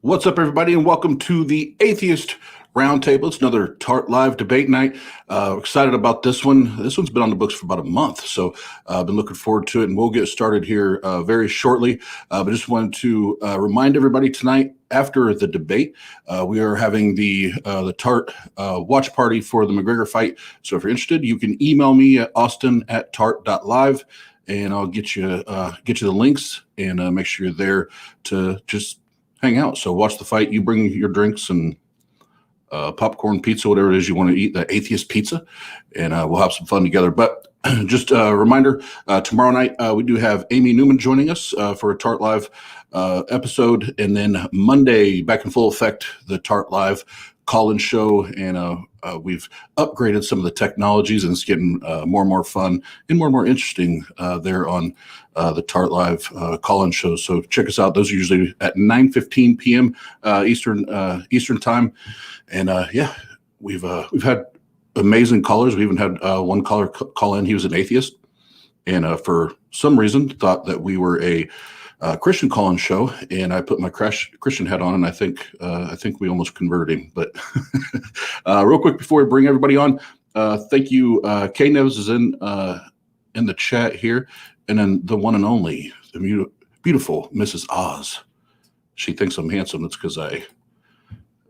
What's up, everybody, and welcome to the Atheist Roundtable. It's another TART live debate night. Excited about this one. This one's been on the books for about a month, so I've been looking forward to it, and we'll get started here very shortly. But just wanted to remind everybody tonight, after the debate, we are having the TART watch party for the McGregor fight. So if you're interested, you can email me at austin@tart.live, and I'll get you the links and make sure you're there to just hang out. So watch the fight. You bring your drinks and popcorn, pizza, whatever it is you want to eat, the Atheist pizza, and we'll have some fun together. But just a reminder, tomorrow night we do have Amy Newman joining us for a TART Live episode, and then Monday, back in full effect, the TART Live call-in show, and we've upgraded some of the technologies, and it's getting more and more fun and more interesting there on the TART Live call-in shows. So check us out. Those are usually at 9:15 p.m. Eastern time, and yeah, we've had amazing callers. We even had one caller call in. He was an atheist, and for some reason thought that we were a Christian call-in show, and I put my Christian hat on, and I think we almost converted him. But real quick before we bring everybody on, thank you. K Neves is in the chat here, and then the one and only, the beautiful Mrs. Oz. She thinks I'm handsome. It's because I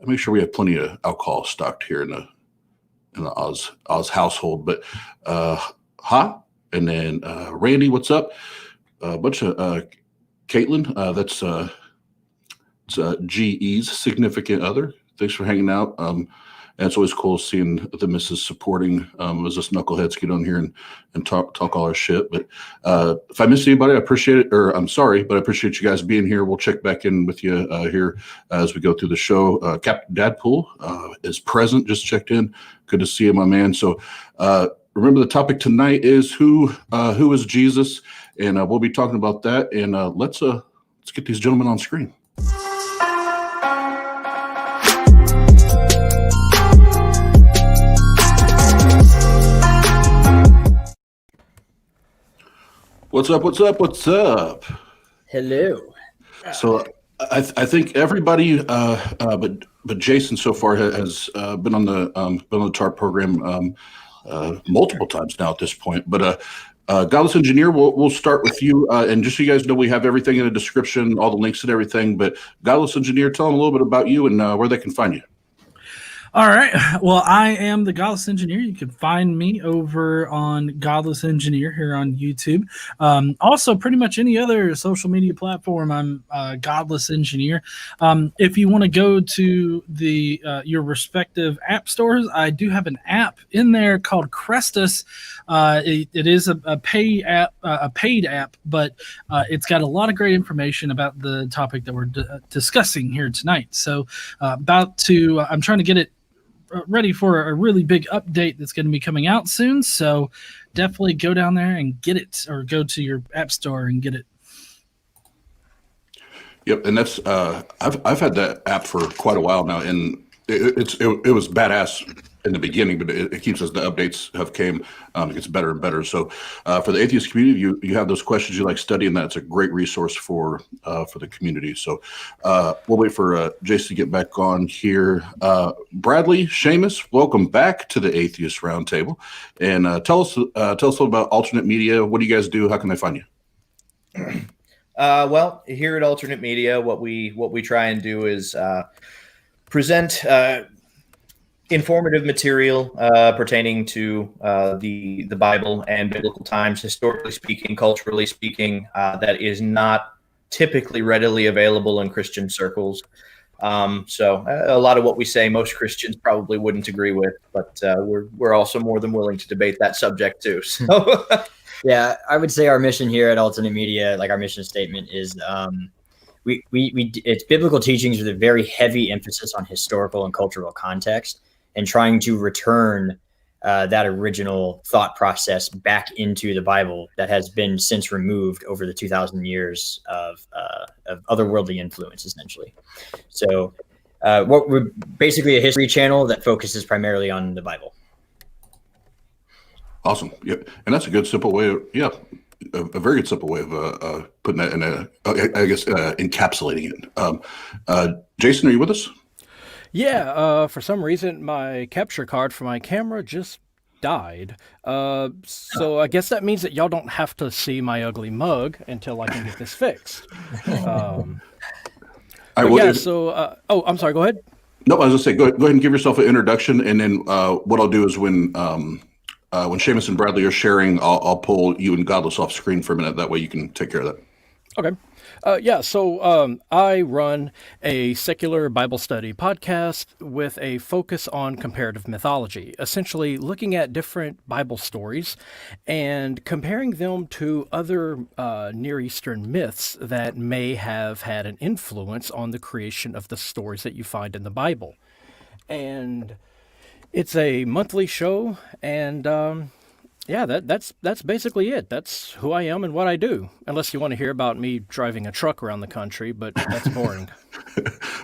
make sure we have plenty of alcohol stocked here in the Oz household. But and then Randy, what's up? A bunch of Caitlin, that's GE's significant other. Thanks for hanging out. And it's always cool seeing the missus supporting as us knuckleheads get on here and talk all our shit. But if I missed anybody, I appreciate it, or I'm sorry, but I appreciate you guys being here. We'll check back in with you here as we go through the show. Captain Dadpool is present, just checked in. Good to see you, my man. So remember, the topic tonight is who is Jesus, and we'll be talking about that. And let's get these gentlemen on screen. What's up? What's up? What's up? Hello. So I think everybody, but Jason so far has been on the TART program multiple times now at this point. But Godless Engineer, we'll start with you, and just so you guys know, we have everything in the description, all the links and everything. But Godless Engineer, tell them a little bit about you and where they can find you. All right. Well, I am the Godless Engineer. You can find me over on Godless Engineer here on YouTube. Also, pretty much any other social media platform, I'm Godless Engineer. If you want to go to the your respective app stores, I do have an app in there called Crestus. It is a paid app, but it's got a lot of great information about the topic that we're discussing here tonight. So I'm trying to get it ready for a really big update that's going to be coming out soon. So definitely go down there and get it, or go to your app store and get it. Yep, and that's I've had that app for quite a while now, and it was badass in the beginning, but it keeps, as the updates have came, it gets better and better. So for the atheist community, you have those questions you like studying, that's a great resource for the community. So we'll wait for Jason to get back on here. Bradley, Seamus, welcome back to the Atheist Roundtable, and tell us a little about Alternate Media. What do you guys do? How can they find you? Well, here at Alternate Media, what we try and do is present informative material pertaining to the Bible and biblical times, historically speaking, culturally speaking, that is not typically readily available in Christian circles. So a lot of what we say, most Christians probably wouldn't agree with, but we're also more than willing to debate that subject too. So. Yeah, I would say our mission here at Alternate Media, like our mission statement, is it's biblical teachings with a very heavy emphasis on historical and cultural context, and trying to return that original thought process back into the Bible that has been since removed over the 2,000 years of otherworldly influence, essentially. So we're basically a history channel that focuses primarily on the Bible. Awesome. Yep. And that's a good, simple way of, a very good simple way of putting that in I guess encapsulating it. Jason, are you with us? Yeah, for some reason, my capture card for my camera just died. So I guess that means that y'all don't have to see my ugly mug until I can get this fixed. I'm sorry, go ahead. No, I was going to say, go ahead and give yourself an introduction, and then what I'll do is when Seamus and Bradley are sharing, I'll pull you and Godless off screen for a minute. That way you can take care of that. Okay. I run a secular Bible study podcast with a focus on comparative mythology, essentially looking at different Bible stories and comparing them to other Near Eastern myths that may have had an influence on the creation of the stories that you find in the Bible. And it's a monthly show, and that's basically it. That's who I am and what I do. Unless you want to hear about me driving a truck around the country, but that's boring.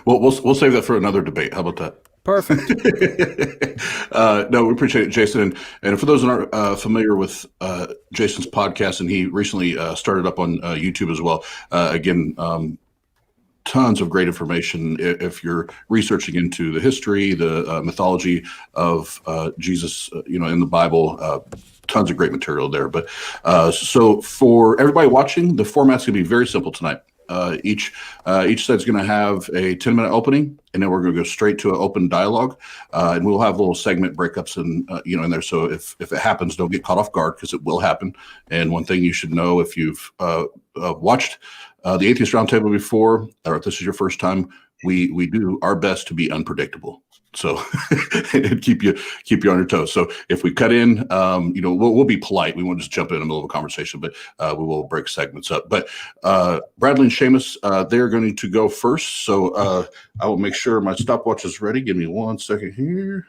Well, we'll save that for another debate. How about that? Perfect. No, we appreciate it, Jason. And for those that aren't familiar with Jason's podcast, and he recently started up on YouTube as well. Again, tons of great information if you're researching into the history, the mythology of Jesus, in the Bible. Tons of great material there. But so for everybody watching, the format's going to be very simple tonight. Each side's going to have a 10-minute opening, and then we're going to go straight to an open dialogue, and we'll have little segment breakups in there. So if it happens, don't get caught off guard, because it will happen. And one thing you should know, if you've watched the Atheist Roundtable before, or if this is your first time, we do our best to be unpredictable. So and keep you on your toes. So if we cut in, we'll be polite. We won't just jump in the middle of a conversation, but we will break segments up. But Bradley and Seamus, they're going to go first. So I will make sure my stopwatch is ready. Give me 1 second here.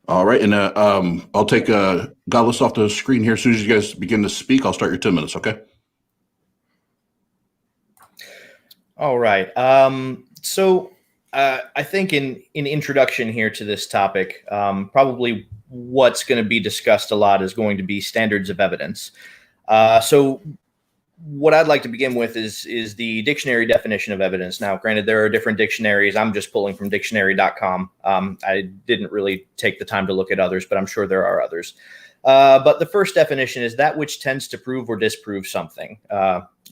All right, and I'll take Godless off the screen here. As soon as you guys begin to speak, I'll start your 10 minutes. Okay. All right. So I think in introduction here to this topic, probably what's going to be discussed a lot is going to be standards of evidence. So what I'd like to begin with is the dictionary definition of evidence. Now, granted, there are different dictionaries. I'm just pulling from dictionary.com. I didn't really take the time to look at others, but I'm sure there are others. But the first definition is that which tends to prove or disprove something.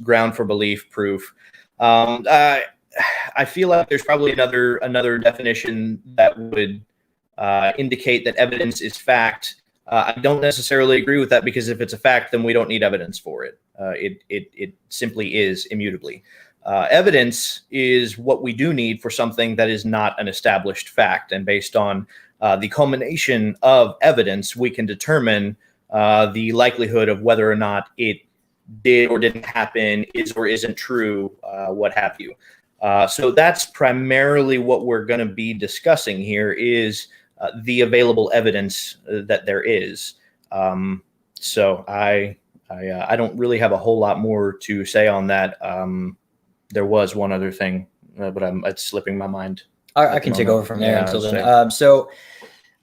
Ground for belief, proof. I feel like there's probably another definition that would indicate that evidence is fact. I don't necessarily agree with that, because if it's a fact, then we don't need evidence for it. It simply is immutably. Evidence is what we do need for something that is not an established fact, and based on the culmination of evidence, we can determine the likelihood of whether or not it did or didn't happen, is or isn't true, what have you. So that's primarily what we're going to be discussing here, is the available evidence that there is. So I don't really have a whole lot more to say on that. There was one other thing, but it's slipping my mind. I can take over from there until then. So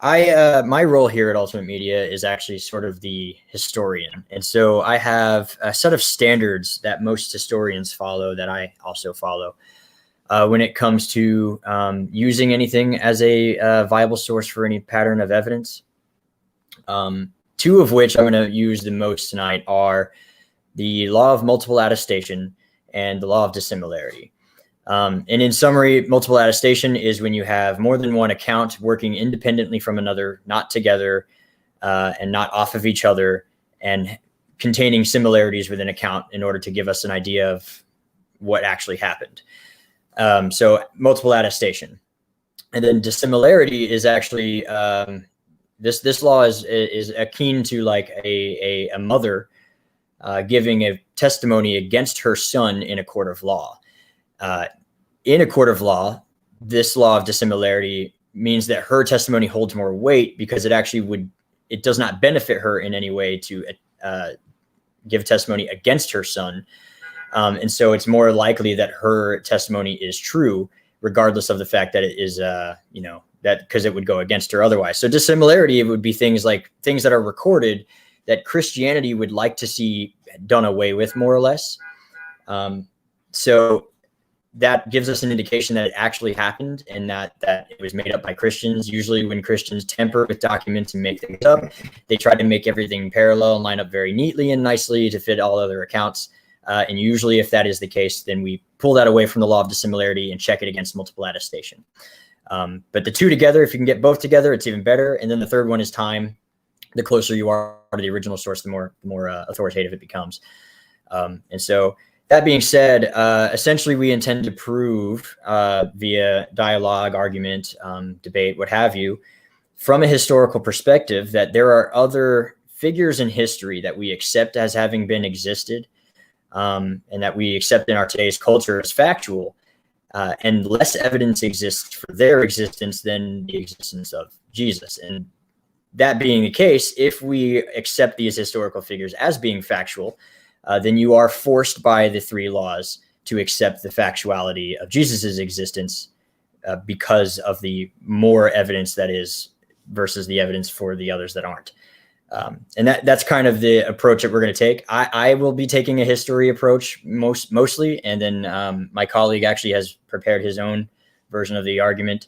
my role here at Ultimate Media is actually sort of the historian. And so I have a set of standards that most historians follow that I also follow when it comes to using anything as a viable source for any pattern of evidence. Two of which I'm going to use the most tonight are the law of multiple attestation and the law of dissimilarity. And in summary, multiple attestation is when you have more than one account working independently from another, not together, and not off of each other, and containing similarities within account in order to give us an idea of what actually happened. So multiple attestation. And then dissimilarity is actually this law is akin to like a mother giving a testimony against her son in a court of law. In a court of law, this law of dissimilarity means that her testimony holds more weight, because it does not benefit her in any way to give testimony against her son. And so it's more likely that her testimony is true, regardless of the fact that it is, that because it would go against her otherwise. So dissimilarity, it would be things that are recorded that Christianity would like to see done away with, more or less. So that gives us an indication that it actually happened, and that it was made up by Christians. Usually when Christians tamper with documents and make things up, they try to make everything parallel and line up very neatly and nicely to fit all other accounts. And usually if that is the case, then we pull that away from the law of dissimilarity and check it against multiple attestation. But the two together, if you can get both together, it's even better. And then the third one is time. The closer you are to the original source, the more authoritative it becomes. And so that being said, essentially we intend to prove via dialogue, argument, debate, what have you, from a historical perspective, that there are other figures in history that we accept as having been existed, and that we accept in our today's culture as factual, and less evidence exists for their existence than the existence of Jesus. And that being the case, if we accept these historical figures as being factual, then you are forced by the three laws to accept the factuality of Jesus's existence because of the more evidence that is versus the evidence for the others that aren't. And that's kind of the approach that we're going to take. I will be taking a history approach mostly, and then my colleague actually has prepared his own version of the argument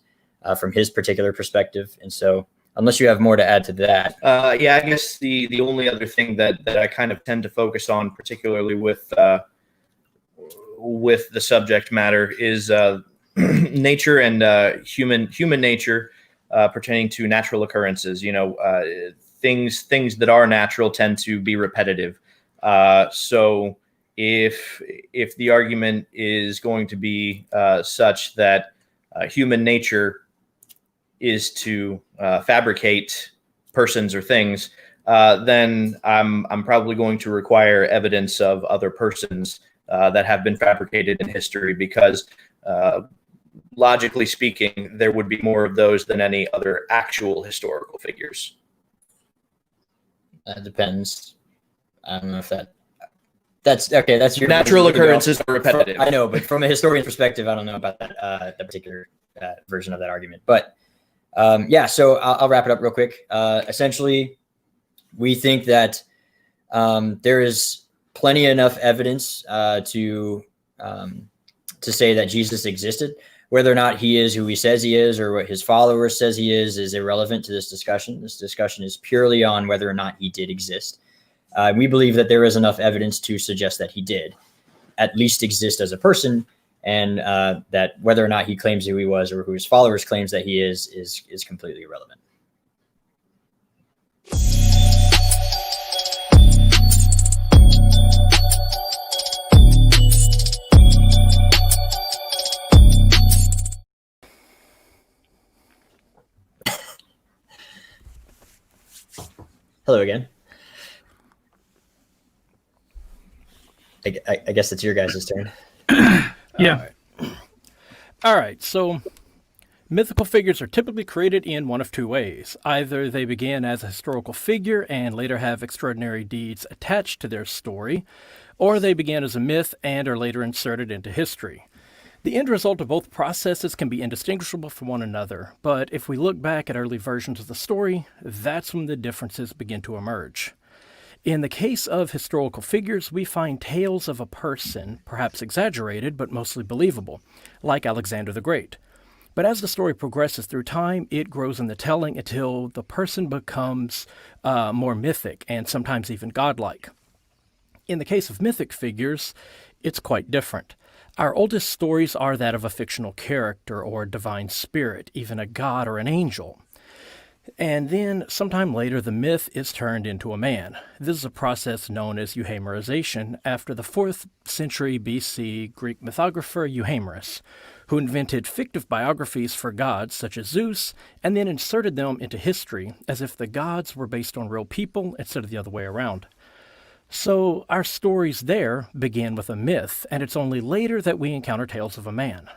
from his particular perspective. And so, unless you have more to add to that. Yeah, I guess the only other thing that I kind of tend to focus on, particularly with the subject matter, is nature and human nature pertaining to natural occurrences. You know, things that are natural tend to be repetitive. So if the argument is going to be such that human nature is to fabricate persons or things, then I'm probably going to require evidence of other persons that have been fabricated in history, because logically speaking, there would be more of those than any other actual historical figures. That depends. I don't know if that's okay. That's your natural occurrences are repetitive. I know, but from a historian perspective, I don't know about that particular version of that argument. But yeah, so I'll wrap it up real quick. Essentially, we think that there is plenty enough evidence to say that Jesus existed. Whether or not he is who he says he is, or what his followers says he is irrelevant to this discussion. This discussion is purely on whether or not he did exist. We believe that there is enough evidence to suggest that he did at least exist as a person, and that whether or not he claims who he was or who his followers claims that he is completely irrelevant. Hello again. I guess it's your guys' turn. Yeah. All right. So mythical figures are typically created in one of two ways. Either they begin as a historical figure and later have extraordinary deeds attached to their story, or they begin as a myth and are later inserted into history. The end result of both processes can be indistinguishable from one another, but if we look back at early versions of the story, that's when the differences begin to emerge. In the case of historical figures, we find tales of a person, perhaps exaggerated but mostly believable, like Alexandre the Great. But as the story progresses through time, it grows in the telling until the person becomes more mythic and sometimes even godlike. In the case of mythic figures, it's quite different. Our oldest stories are that of a fictional character or a divine spirit, even a god or an angel. And then, sometime later, the myth is turned into a man. This is a process known as euhemerization after the 4th century BC Greek mythographer Euhemerus, who invented fictive biographies for gods such as Zeus, and then inserted them into history as if the gods were based on real people instead of the other way around. So our stories there begin with a myth, and it's only later that we encounter tales of a man.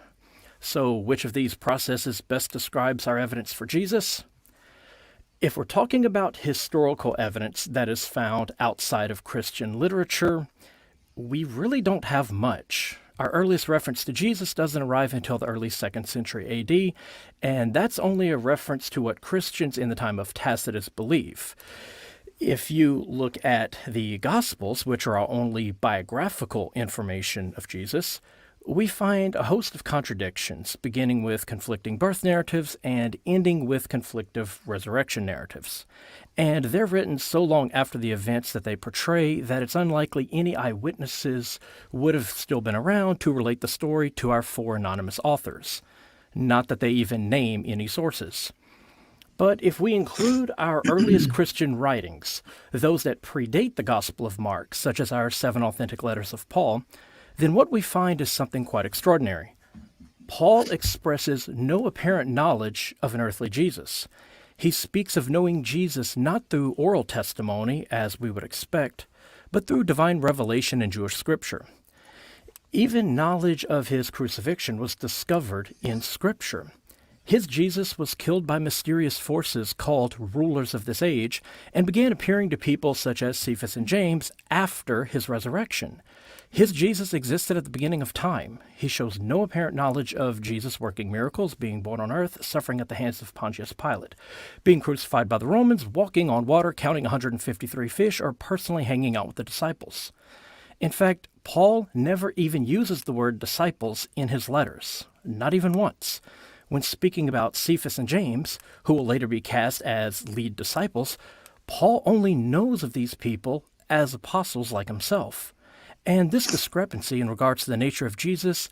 So which of these processes best describes our evidence for Jesus? If we're talking about historical evidence that is found outside of Christian literature, we really don't have much. Our earliest reference to Jesus doesn't arrive until the early 2nd century AD, and that's only a reference to what Christians in the time of Tacitus believe. If you look at the Gospels, which are our only biographical information of Jesus, we find a host of contradictions, beginning with conflicting birth narratives and ending with conflictive resurrection narratives. And they're written so long after the events that they portray that it's unlikely any eyewitnesses would have still been around to relate the story to our four anonymous authors. Not that they even name any sources. But if we include our earliest Christian writings, those that predate the Gospel of Mark, such as our 7 authentic letters of Paul, then what we find is something quite extraordinary. Paul expresses no apparent knowledge of an earthly Jesus. He speaks of knowing Jesus not through oral testimony, as we would expect, but through divine revelation in Jewish scripture. Even knowledge of his crucifixion was discovered in scripture. His Jesus was killed by mysterious forces called rulers of this age and began appearing to people such as Cephas and James after his resurrection. His Jesus existed at the beginning of time. He shows no apparent knowledge of Jesus working miracles, being born on earth, suffering at the hands of Pontius Pilate, being crucified by the Romans, walking on water, counting 153 fish, or personally hanging out with the disciples. In fact, Paul never even uses the word disciples in his letters, not even once. When speaking about Cephas and James, who will later be cast as lead disciples, Paul only knows of these people as apostles like himself. And this discrepancy in regards to the nature of Jesus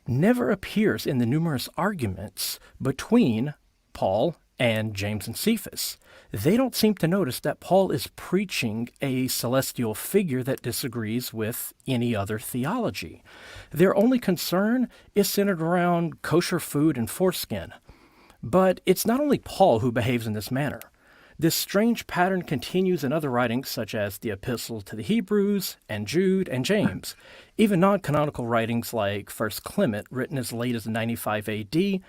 never appears in the numerous arguments between Paul and James and Cephas. They don't seem to notice that Paul is preaching a celestial figure that disagrees with any other theology. Their only concern is centered around kosher food and foreskin. But it's not only Paul who behaves in this manner. This strange pattern continues in other writings such as the Epistle to the Hebrews and Jude and James. Even non-canonical writings like 1 Clement, written as late as 95 AD,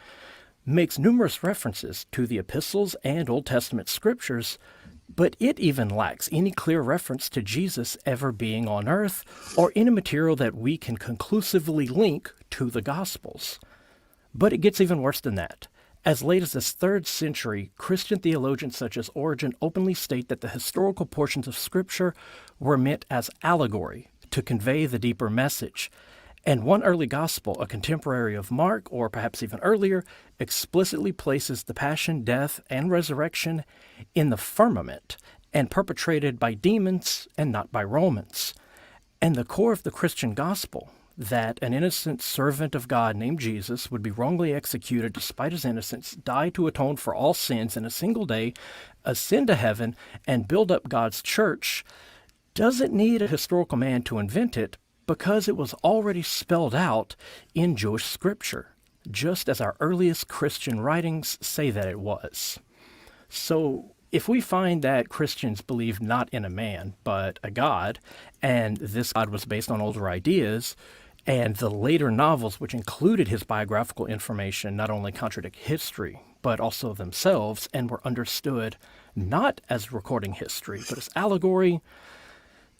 makes numerous references to the epistles and Old Testament scriptures, but it even lacks any clear reference to Jesus ever being on earth or any material that we can conclusively link to the Gospels. But it gets even worse than that. As late as the 3rd century, Christian theologians such as Origen openly state that the historical portions of Scripture were meant as allegory to convey the deeper message. And one early gospel, a contemporary of Mark, or perhaps even earlier, explicitly places the passion, death, and resurrection in the firmament and perpetrated by demons and not by Romans. And the core of the Christian gospel, that an innocent servant of God named Jesus would be wrongly executed despite his innocence, die to atone for all sins in a single day, ascend to heaven, and build up God's church, doesn't need a historical man to invent it, because it was already spelled out in Jewish scripture, just as our earliest Christian writings say that it was. So if we find that Christians believe not in a man, but a God, and this God was based on older ideas, and the later novels which included his biographical information not only contradict history, but also themselves, and were understood not as recording history, but as allegory,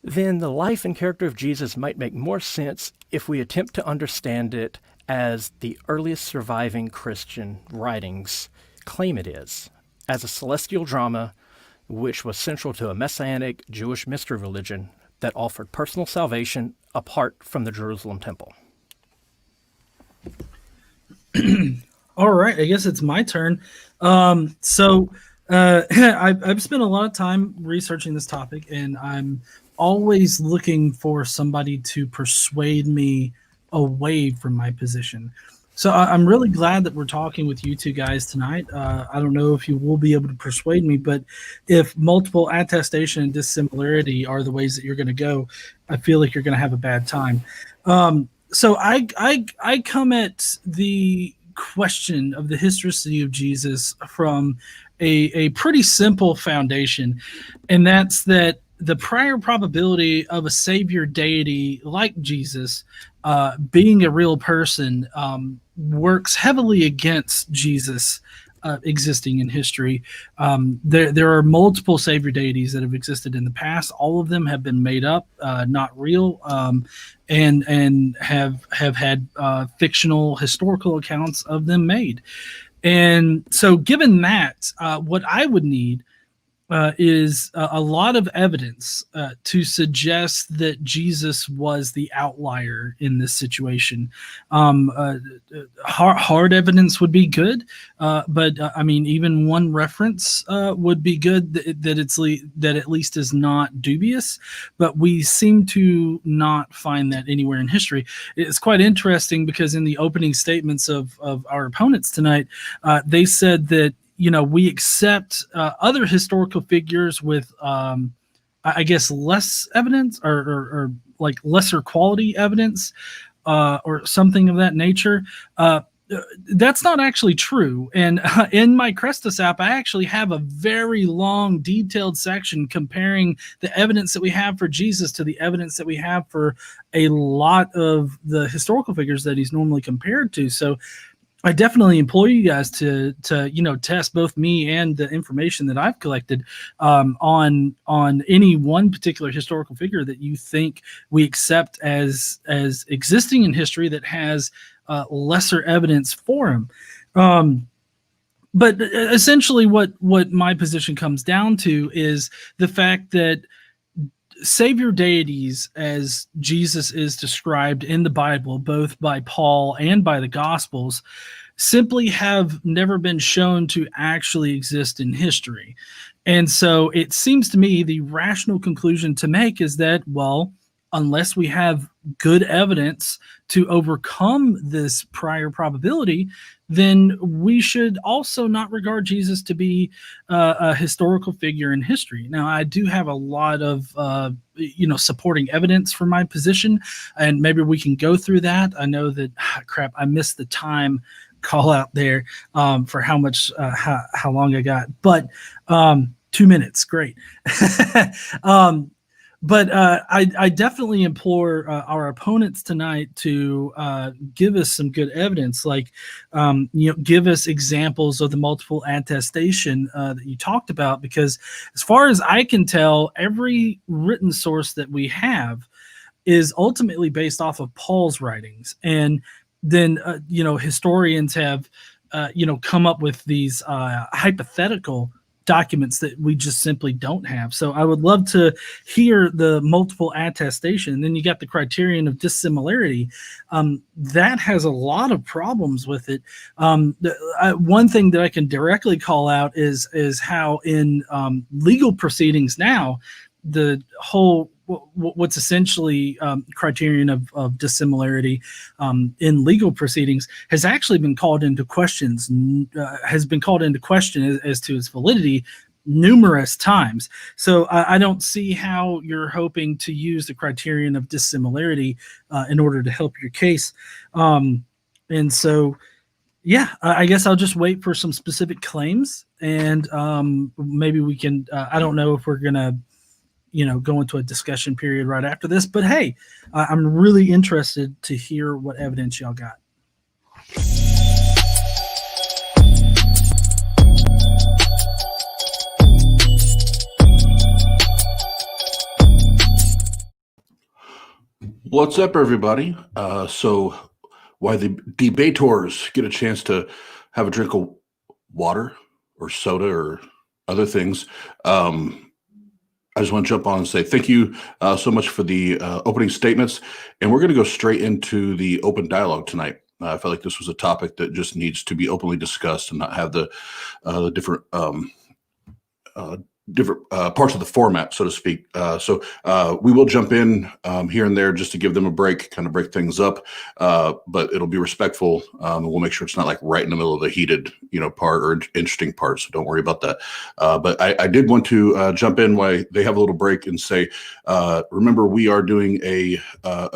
then the life and character of Jesus might make more sense if we attempt to understand it as the earliest surviving Christian writings claim it is, as a celestial drama which was central to a messianic Jewish mystery religion that offered personal salvation apart from the Jerusalem temple. All right, I guess it's my turn. I've spent a lot of time researching this topic, and I'm always looking for somebody to persuade me away from my position. So I'm really glad that we're talking with you two guys tonight. I don't know if you will be able to persuade me, but if multiple attestation and dissimilarity are the ways that you're going to go, I feel like you're going to have a bad time. So I come at the question of the historicity of Jesus from a pretty simple foundation, and that's that the prior probability of a savior deity like Jesus being a real person works heavily against Jesus existing in history. There are multiple savior deities that have existed in the past. All of them have been made up, not real, and have had fictional historical accounts of them made. And so given that, what I would need is a lot of evidence to suggest that Jesus was the outlier in this situation. Hard evidence would be good, but I mean, even one reference would be good that at least is not dubious. But we seem to not find that anywhere in history. It's quite interesting because in the opening statements of our opponents tonight, they said that, we accept other historical figures with, I guess, less evidence or like lesser quality evidence or something of that nature. That's not actually true. And in my Crestus app, I actually have a very long, detailed section comparing the evidence that we have for Jesus to the evidence that we have for a lot of the historical figures that he's normally compared to. So I definitely implore you guys to test both me and the information that I've collected on any one particular historical figure that you think we accept as existing in history that has lesser evidence for him. But essentially, what my position comes down to is the fact that Savior deities, as Jesus is described in the Bible, both by Paul and by the Gospels, simply have never been shown to actually exist in history. And so it seems to me the rational conclusion to make is that, well, unless we have good evidence to overcome this prior probability, then we should also not regard Jesus to be a historical figure in history. Now, I do have a lot of supporting evidence for my position, and maybe we can go through that. I know that I missed the time call out there for how long I got, but 2 minutes, great. But I definitely implore our opponents tonight to give us some good evidence, like give us examples of the multiple attestation that you talked about, because as far as I can tell, every written source that we have is ultimately based off of Paul's writings, and then historians have come up with these hypothetical documents that we just simply don't have. So I would love to hear the multiple attestation. And then you got the criterion of dissimilarity. That has a lot of problems with it. One thing that I can directly call out is how in legal proceedings now, the whole what's essentially criterion of dissimilarity in legal proceedings has actually been called into question as to its validity numerous times. So I don't see how you're hoping to use the criterion of dissimilarity in order to help your case. And so, yeah, I guess I'll just wait for some specific claims, and maybe we can, I don't know if we're going to go into a discussion period right after this, but hey, I'm really interested to hear what evidence y'all got. What's up, everybody? So while the debaters get a chance to have a drink of water or soda or other things, I just want to jump on and say thank you so much for the opening statements. And we're going to go straight into the open dialogue tonight. I felt like this was a topic that just needs to be openly discussed and not have the different parts of the format, so to speak. So we will jump in here and there just to give them a break, kind of break things up, but it'll be respectful. And we'll make sure it's not like right in the middle of the heated, part or interesting part. So don't worry about that. But I did want to jump in while they have a little break and say, remember, we are doing a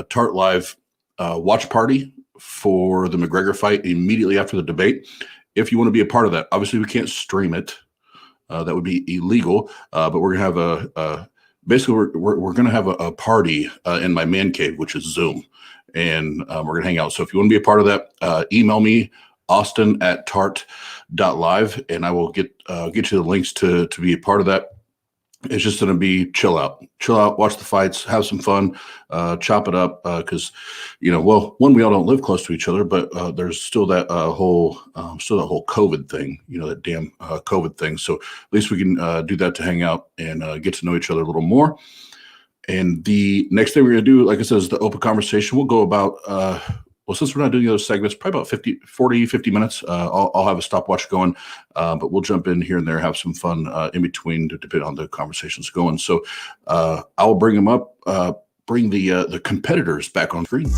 TART live watch party for the McGregor fight immediately after the debate. If you want to be a part of that, obviously we can't stream it. That would be illegal, but we're gonna have we're gonna have a party in my man cave, which is Zoom, and we're gonna hang out. So if you want to be a part of that, email me austin@tart.live, and I will get you the links to be a part of that. It's just going to be chill out, watch the fights, have some fun, chop it up. Because, well, one, we all don't live close to each other, but there's still that whole COVID thing, that damn COVID thing. So at least we can do that to hang out and get to know each other a little more. And the next thing we're going to do, like I said, is the open conversation. We'll go about, since we're not doing those segments, probably about 50 minutes. I'll have a stopwatch going, but we'll jump in here and there, have some fun in between, depending on the conversations going. So I'll bring them up, bring the competitors back on screen.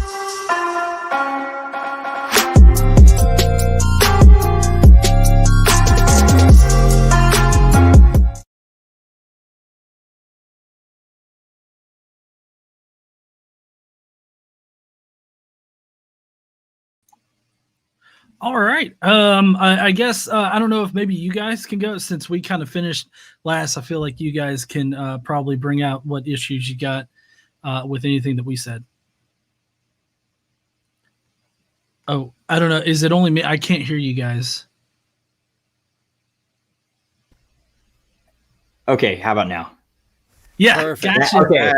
All right. I guess I don't know if maybe you guys can go, since we kind of finished last. I feel like you guys can probably bring out what issues you got with anything that we said. Oh, I don't know. Is it only me? I can't hear you guys. Okay, how about now? Yeah, Perfect. gotcha. Okay,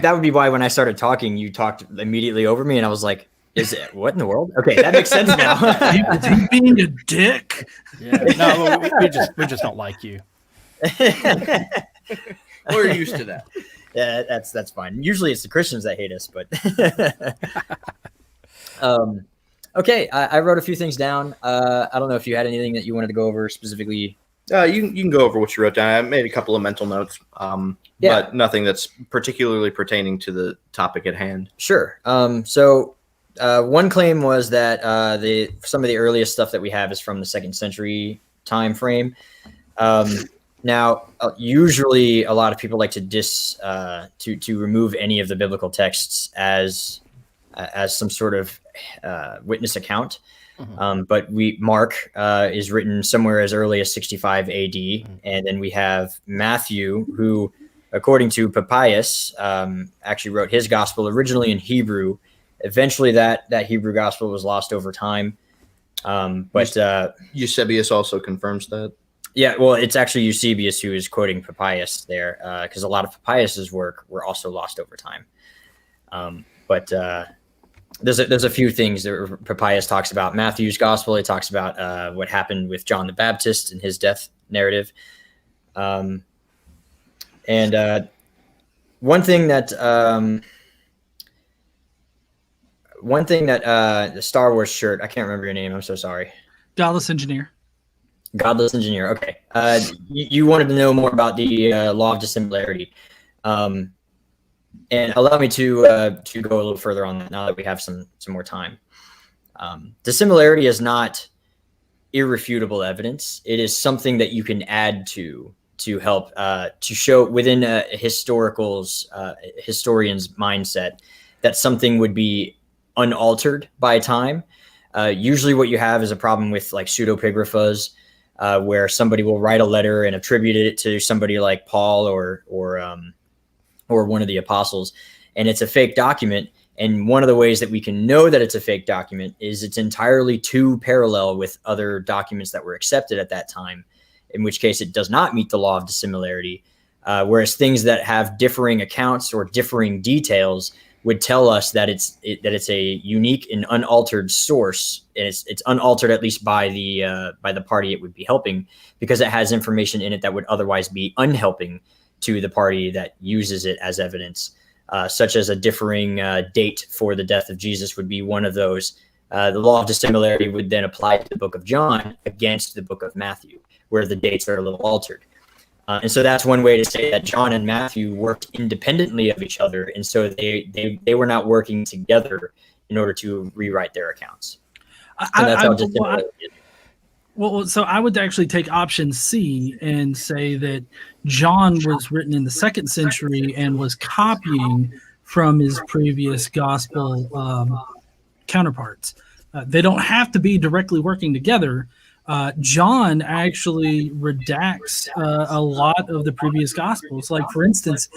that would be why when I started talking, you talked immediately over me, and I was like, "Is it what in the world?" Okay, that makes sense now. Is he being a dick? Yeah. No, we just don't like you. We're used to that. Yeah, that's fine. Usually it's the Christians that hate us, but okay. I wrote a few things down. I don't know if you had anything that you wanted to go over specifically. You can go over what you wrote down. I made a couple of mental notes, but nothing that's particularly pertaining to the topic at hand. Sure. So one claim was that some of the earliest stuff that we have is from the 2nd century time frame. Now, usually a lot of people like to remove any of the biblical texts as some sort of witness account. Mm-hmm. But Mark is written somewhere as early as 65 AD. Mm-hmm. And then we have Matthew, who, according to Papias, actually wrote his gospel originally in Hebrew. Eventually that Hebrew gospel was lost over time. But Eusebius also confirms that. Yeah, well, it's actually Eusebius who is quoting Papias there, because a lot of Papias's work were also lost over time. But there's a few things that Papias talks about. Matthew's gospel, he talks about what happened with John the Baptist and his death narrative. And one thing that the Star Wars shirt, I can't remember your name, I'm so sorry. Godless Engineer. Godless Engineer. Okay. You wanted to know more about the law of dissimilarity. And allow me to go a little further on that now that we have some more time. Dissimilarity is not irrefutable evidence. It is something that you can add to help to show within a historian's mindset that something would be unaltered by time. Usually what you have is a problem with like pseudepigraphas, where somebody will write a letter and attribute it to somebody like Paul or one of the apostles, and it's a fake document. And one of the ways that we can know that it's a fake document is it's entirely too parallel with other documents that were accepted at that time, in which case it does not meet the law of dissimilarity. Whereas things that have differing accounts or differing details would tell us that it's a unique and unaltered source, and it's unaltered at least by the party it would be helping, because it has information in it that would otherwise be unhelping to the party that uses it as evidence, such as a differing date for the death of Jesus would be one of those. The law of dissimilarity would then apply to the book of John against the book of Matthew, where the dates are a little altered. And so that's one way to say that John and Matthew worked independently of each other, and so they were not working together in order to rewrite their accounts. And that's how dissimilarity is. Well, so I would actually take option C and say that John was written in the 2nd century and was copying from his previous gospel counterparts. They don't have to be directly working together. John actually redacts a lot of the previous gospels. Like, for instance,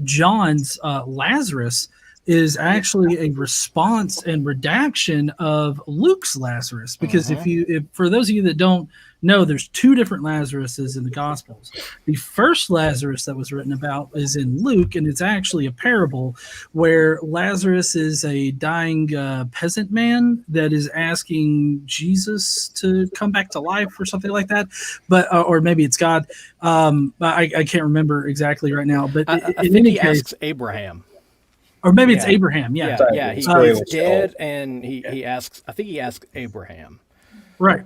John's Lazarus is actually a response and redaction of Luke's Lazarus. Because if for those of you that don't know, there's two different Lazaruses in the Gospels. The first Lazarus that was written about is in Luke, and it's actually a parable where Lazarus is a dying peasant man that is asking Jesus to come back to life or something like that. But or maybe it's God. I can't remember exactly right now. But I in think any he case, asks Abraham. or maybe it's Abraham. Yeah. He's dead, and he asks. I think he asks Abraham. Right.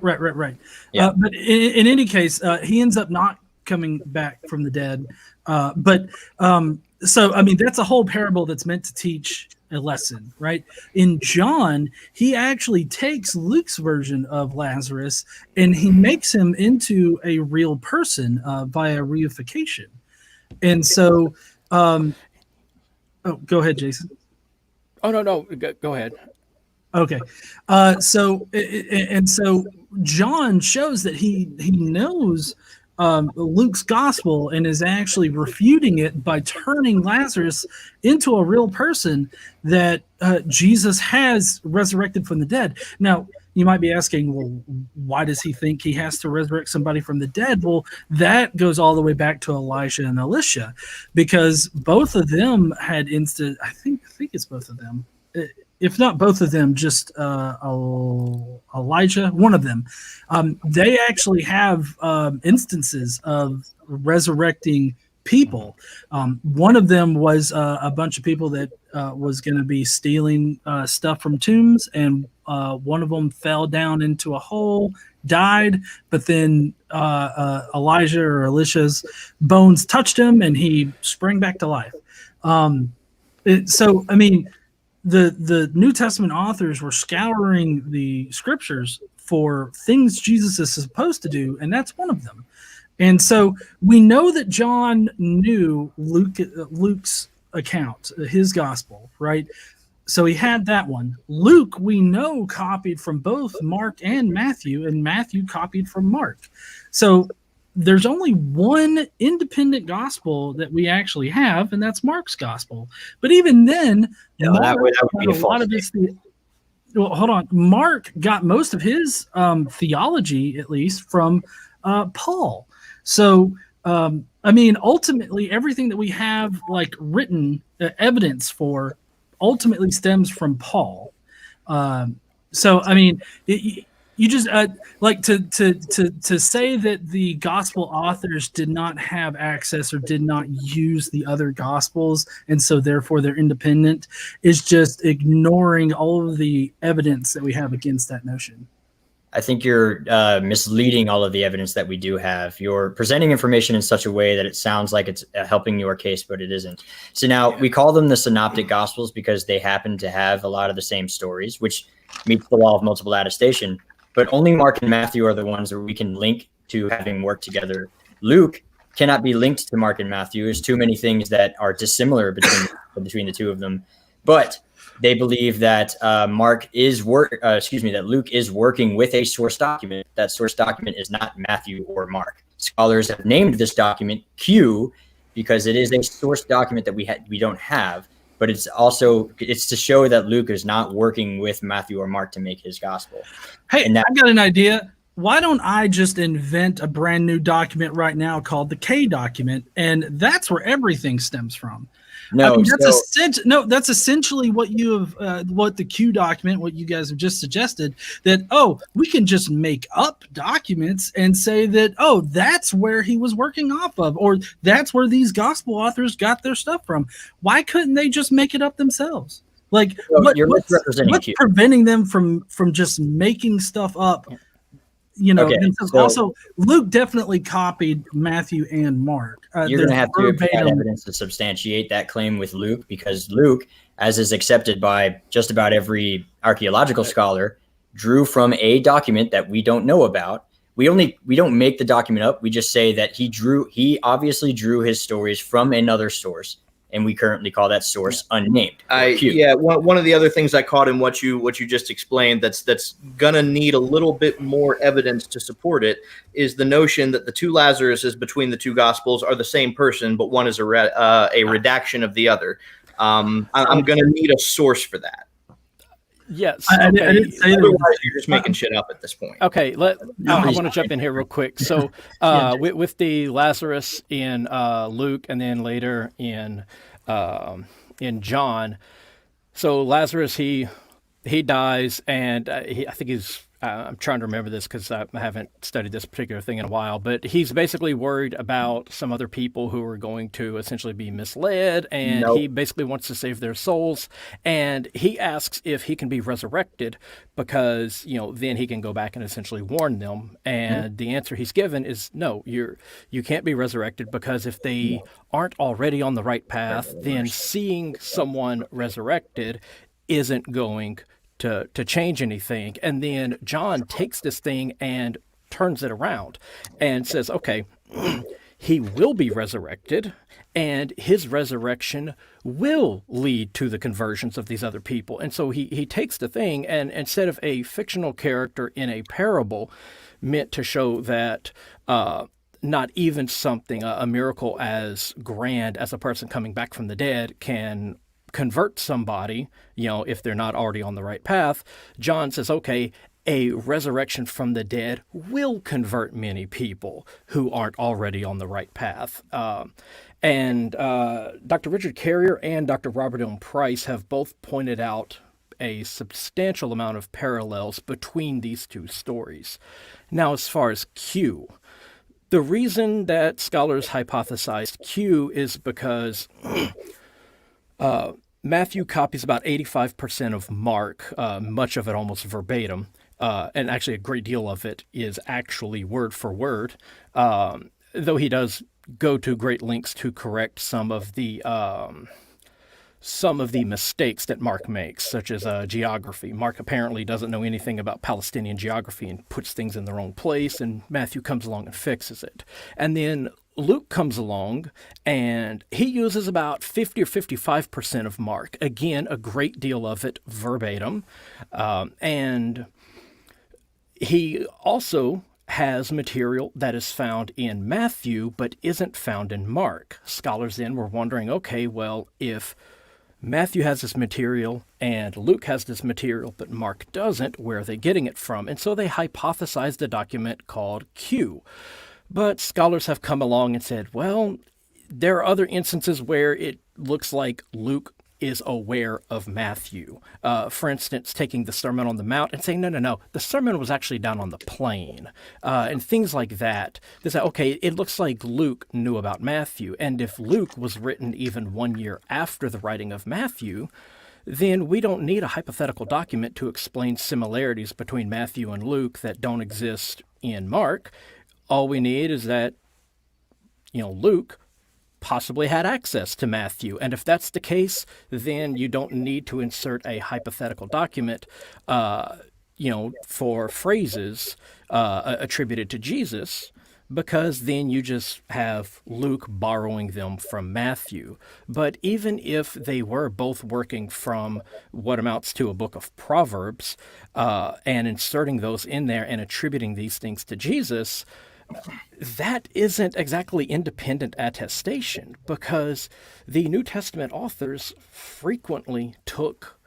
Yeah. But in any case, he ends up not coming back from the dead. So, I mean, that's a whole parable that's meant to teach a lesson, right? In John, he actually takes Luke's version of Lazarus and he makes him into a real person via reification. And so, go ahead, Jason. Oh, no, go ahead. Okay. So John shows that he knows Luke's gospel and is actually refuting it by turning Lazarus into a real person that Jesus has resurrected from the dead. Now, you might be asking, well, why does he think he has to resurrect somebody from the dead? Well, that goes all the way back to Elijah and Elisha, because both of them had I think it's both of them. If not both of them, just Elijah, one of them. They actually have instances of resurrecting people. One of them was a bunch of people that was going to be stealing stuff from tombs, and one of them fell down into a hole, died, but then Elijah or Elisha's bones touched him, and he sprang back to life. So, I mean, the New Testament authors were scouring the scriptures for things Jesus is supposed to do, and that's one of them. And so we know that John knew Luke's account, his gospel, right? So he had that one. Luke, we know, copied from both Mark and Matthew copied from Mark. So there's only one independent gospel that we actually have, and that's Mark's gospel. But even then, that would be a lot of this. Well, hold on. Mark got most of his theology, at least, from Paul. So, I mean, ultimately, everything that we have like written evidence for ultimately stems from Paul. So, I mean, you just like to say that the gospel authors did not have access or did not use the other gospels, and so therefore they're independent, is just ignoring all of the evidence that we have against that notion. I think you're misleading all of the evidence that we do have. You're presenting information in such a way that it sounds like it's helping your case, but it isn't. So now we call them the synoptic gospels because they happen to have a lot of the same stories, which meets the law of multiple attestation. But only Mark and Matthew are the ones that we can link to having worked together. Luke cannot be linked to Mark and Matthew. There's too many things that are dissimilar between the two of them. But they believe that that Luke is working with a source document. That source document is not Matthew or Mark. Scholars have named this document Q because it is a source document that we don't have. But it's to show that Luke is not working with Matthew or Mark to make his gospel. Hey, I've got an idea. Why don't I just invent a brand new document right now called the K document, and that's where everything stems from? No, I mean, that's essentially what you have, what the Q document, what you guys have just suggested, that, we can just make up documents and say that, that's where he was working off of, or that's where these gospel authors got their stuff from. Why couldn't they just make it up themselves? Like, what's preventing them from just making stuff up? You know, okay, also Luke definitely copied Matthew and Mark. You're going to have to provide evidence to substantiate that claim with Luke, because Luke, as is accepted by just about every archaeological scholar, drew from a document that we don't know about. We don't make the document up. We just say that he obviously drew his stories from another source, and we currently call that source unnamed. One of the other things I caught in what you just explained that's gonna need a little bit more evidence to support it is the notion that the two Lazaruses between the two gospels are the same person, but one is a redaction of the other. I'm going to need a source for that. Yes. I didn't say Otherwise, that. you're just making shit up at this point. Okay, I want to jump in here real quick. So, with the Lazarus in Luke, and then later in John. So Lazarus, he dies, and I think he's. I'm trying to remember this because I haven't studied this particular thing in a while, but he's basically worried about some other people who are going to essentially be misled, and he basically wants to save their souls, and he asks if he can be resurrected because, then he can go back and essentially warn them, and the answer he's given is no, you can't be resurrected because if they aren't already on the right path, then seeing someone resurrected isn't going to change anything. And then John takes this thing and turns it around and says, okay, he will be resurrected, and his resurrection will lead to the conversions of these other people. And so he takes the thing, and instead of a fictional character in a parable meant to show that not even something, a miracle as grand as a person coming back from the dead can convert somebody, if they're not already on the right path, John says, okay, a resurrection from the dead will convert many people who aren't already on the right path. And Dr. Richard Carrier and Dr. Robert L. Price have both pointed out a substantial amount of parallels between these two stories. Now, as far as Q, the reason that scholars hypothesized Q is because Matthew copies about 85% of Mark, much of it almost verbatim, and actually a great deal of it is actually word for word, though he does go to great lengths to correct some of the mistakes that Mark makes, such as geography. Mark apparently doesn't know anything about Palestinian geography and puts things in the wrong place, and Matthew comes along and fixes it. And then Luke comes along, and he uses about 50 or 55% of Mark. Again, a great deal of it verbatim. And he also has material that is found in Matthew, but isn't found in Mark. Scholars then were wondering, okay, well, if Matthew has this material and Luke has this material, but Mark doesn't, where are they getting it from? And so they hypothesized a document called Q. But scholars have come along and said, well, there are other instances where it looks like Luke is aware of Matthew. For instance, taking the Sermon on the Mount and saying, no, the sermon was actually down on the plain, and things like that. They say, okay, it looks like Luke knew about Matthew, and if Luke was written even 1 year after the writing of Matthew, then we don't need a hypothetical document to explain similarities between Matthew and Luke that don't exist in Mark. All we need is that, Luke possibly had access to Matthew. And if that's the case, then you don't need to insert a hypothetical document, for phrases attributed to Jesus, because then you just have Luke borrowing them from Matthew. But even if they were both working from what amounts to a book of Proverbs, and inserting those in there and attributing these things to Jesus, that isn't exactly independent attestation, because the New Testament authors frequently took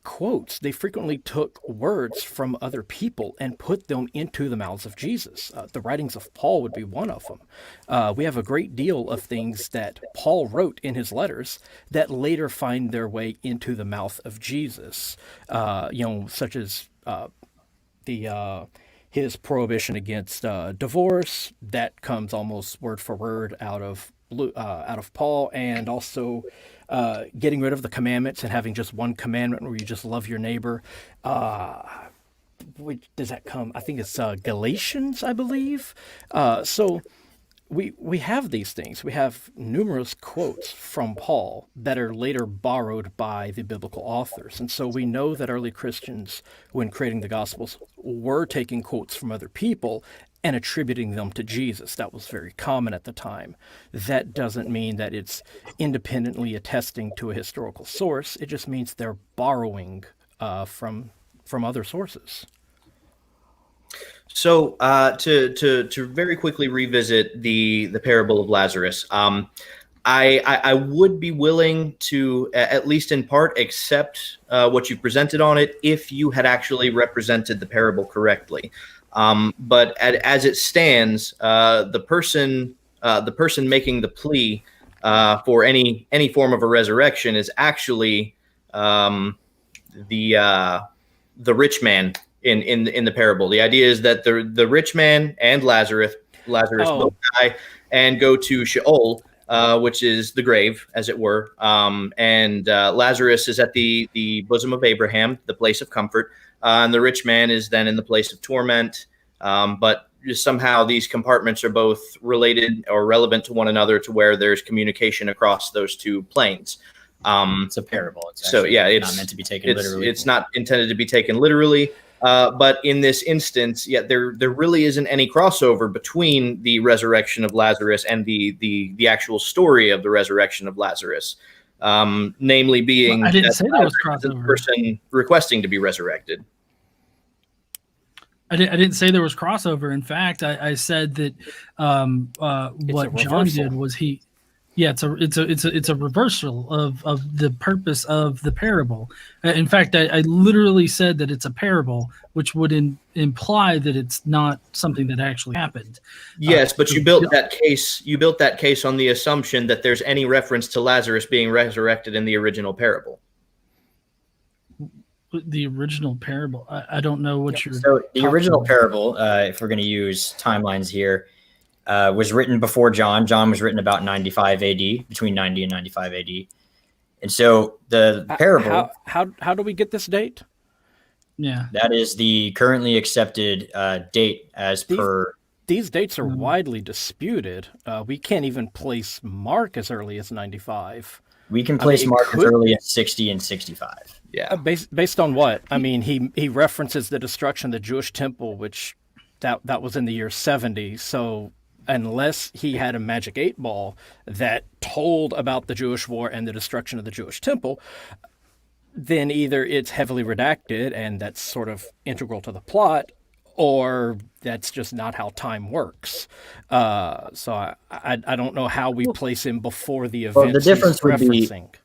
quotes. They frequently took words from other people and put them into the mouths of Jesus. The writings of Paul would be one of them. We have a great deal of things that Paul wrote in his letters that later find their way into the mouth of Jesus, such as his prohibition against divorce. That comes almost word for word out of Paul, and also getting rid of the commandments and having just one commandment where you just love your neighbor. Does that come? I think it's Galatians, I believe. So we have these things. We have numerous quotes from Paul that are later borrowed by the biblical authors. And so we know that early Christians, when creating the Gospels, were taking quotes from other people and attributing them to Jesus. That was very common at the time. That doesn't mean that it's independently attesting to a historical source. It just means they're borrowing from other sources. So to very quickly revisit the parable of Lazarus, I would be willing to, at least in part, accept what you presented on it if you had actually represented the parable correctly. But as it stands, the person making the plea for any form of a resurrection is actually the rich man in the parable. The idea is that the rich man and Lazarus both die and go to Sheol, which is the grave, as it were. And Lazarus is at the bosom of Abraham, the place of comfort, and the rich man is then in the place of torment. But somehow these compartments are both related or relevant to one another, to where there's communication across those two planes. It's a parable. It's not meant to be taken literally. It's not intended to be taken literally. But in this instance, there really isn't any crossover between the resurrection of Lazarus and the actual story of the resurrection of Lazarus. Namely, being I didn't say there was the crossover. person requesting to be resurrected. I didn't say there was crossover. In fact, I said that what John did was it's a reversal of the purpose of the parable. In fact, I literally said that it's a parable, which would imply that it's not something that actually happened. Yes, but you built that case. You built that case on the assumption that there's any reference to Lazarus being resurrected in the original parable. The original parable. I don't know what you're. So the original parable, if we're going to use timelines here, was written before John. John was written about 95 AD, between 90 and 95 AD. And so the parable. How do we get this date? Yeah, that is the currently accepted date per. These dates are widely disputed. We can't even place Mark as early as 95. We can place Mark as early as 60 and 65. Yeah. Based on what? I mean, he references the destruction of the Jewish temple, which that was in the year 70. So unless he had a magic 8-ball that told about the Jewish war and the destruction of the Jewish temple, then either it's heavily redacted and that's sort of integral to the plot, or that's just not how time works. So I don't know how we place him before the events. Well, the difference would referencing. Be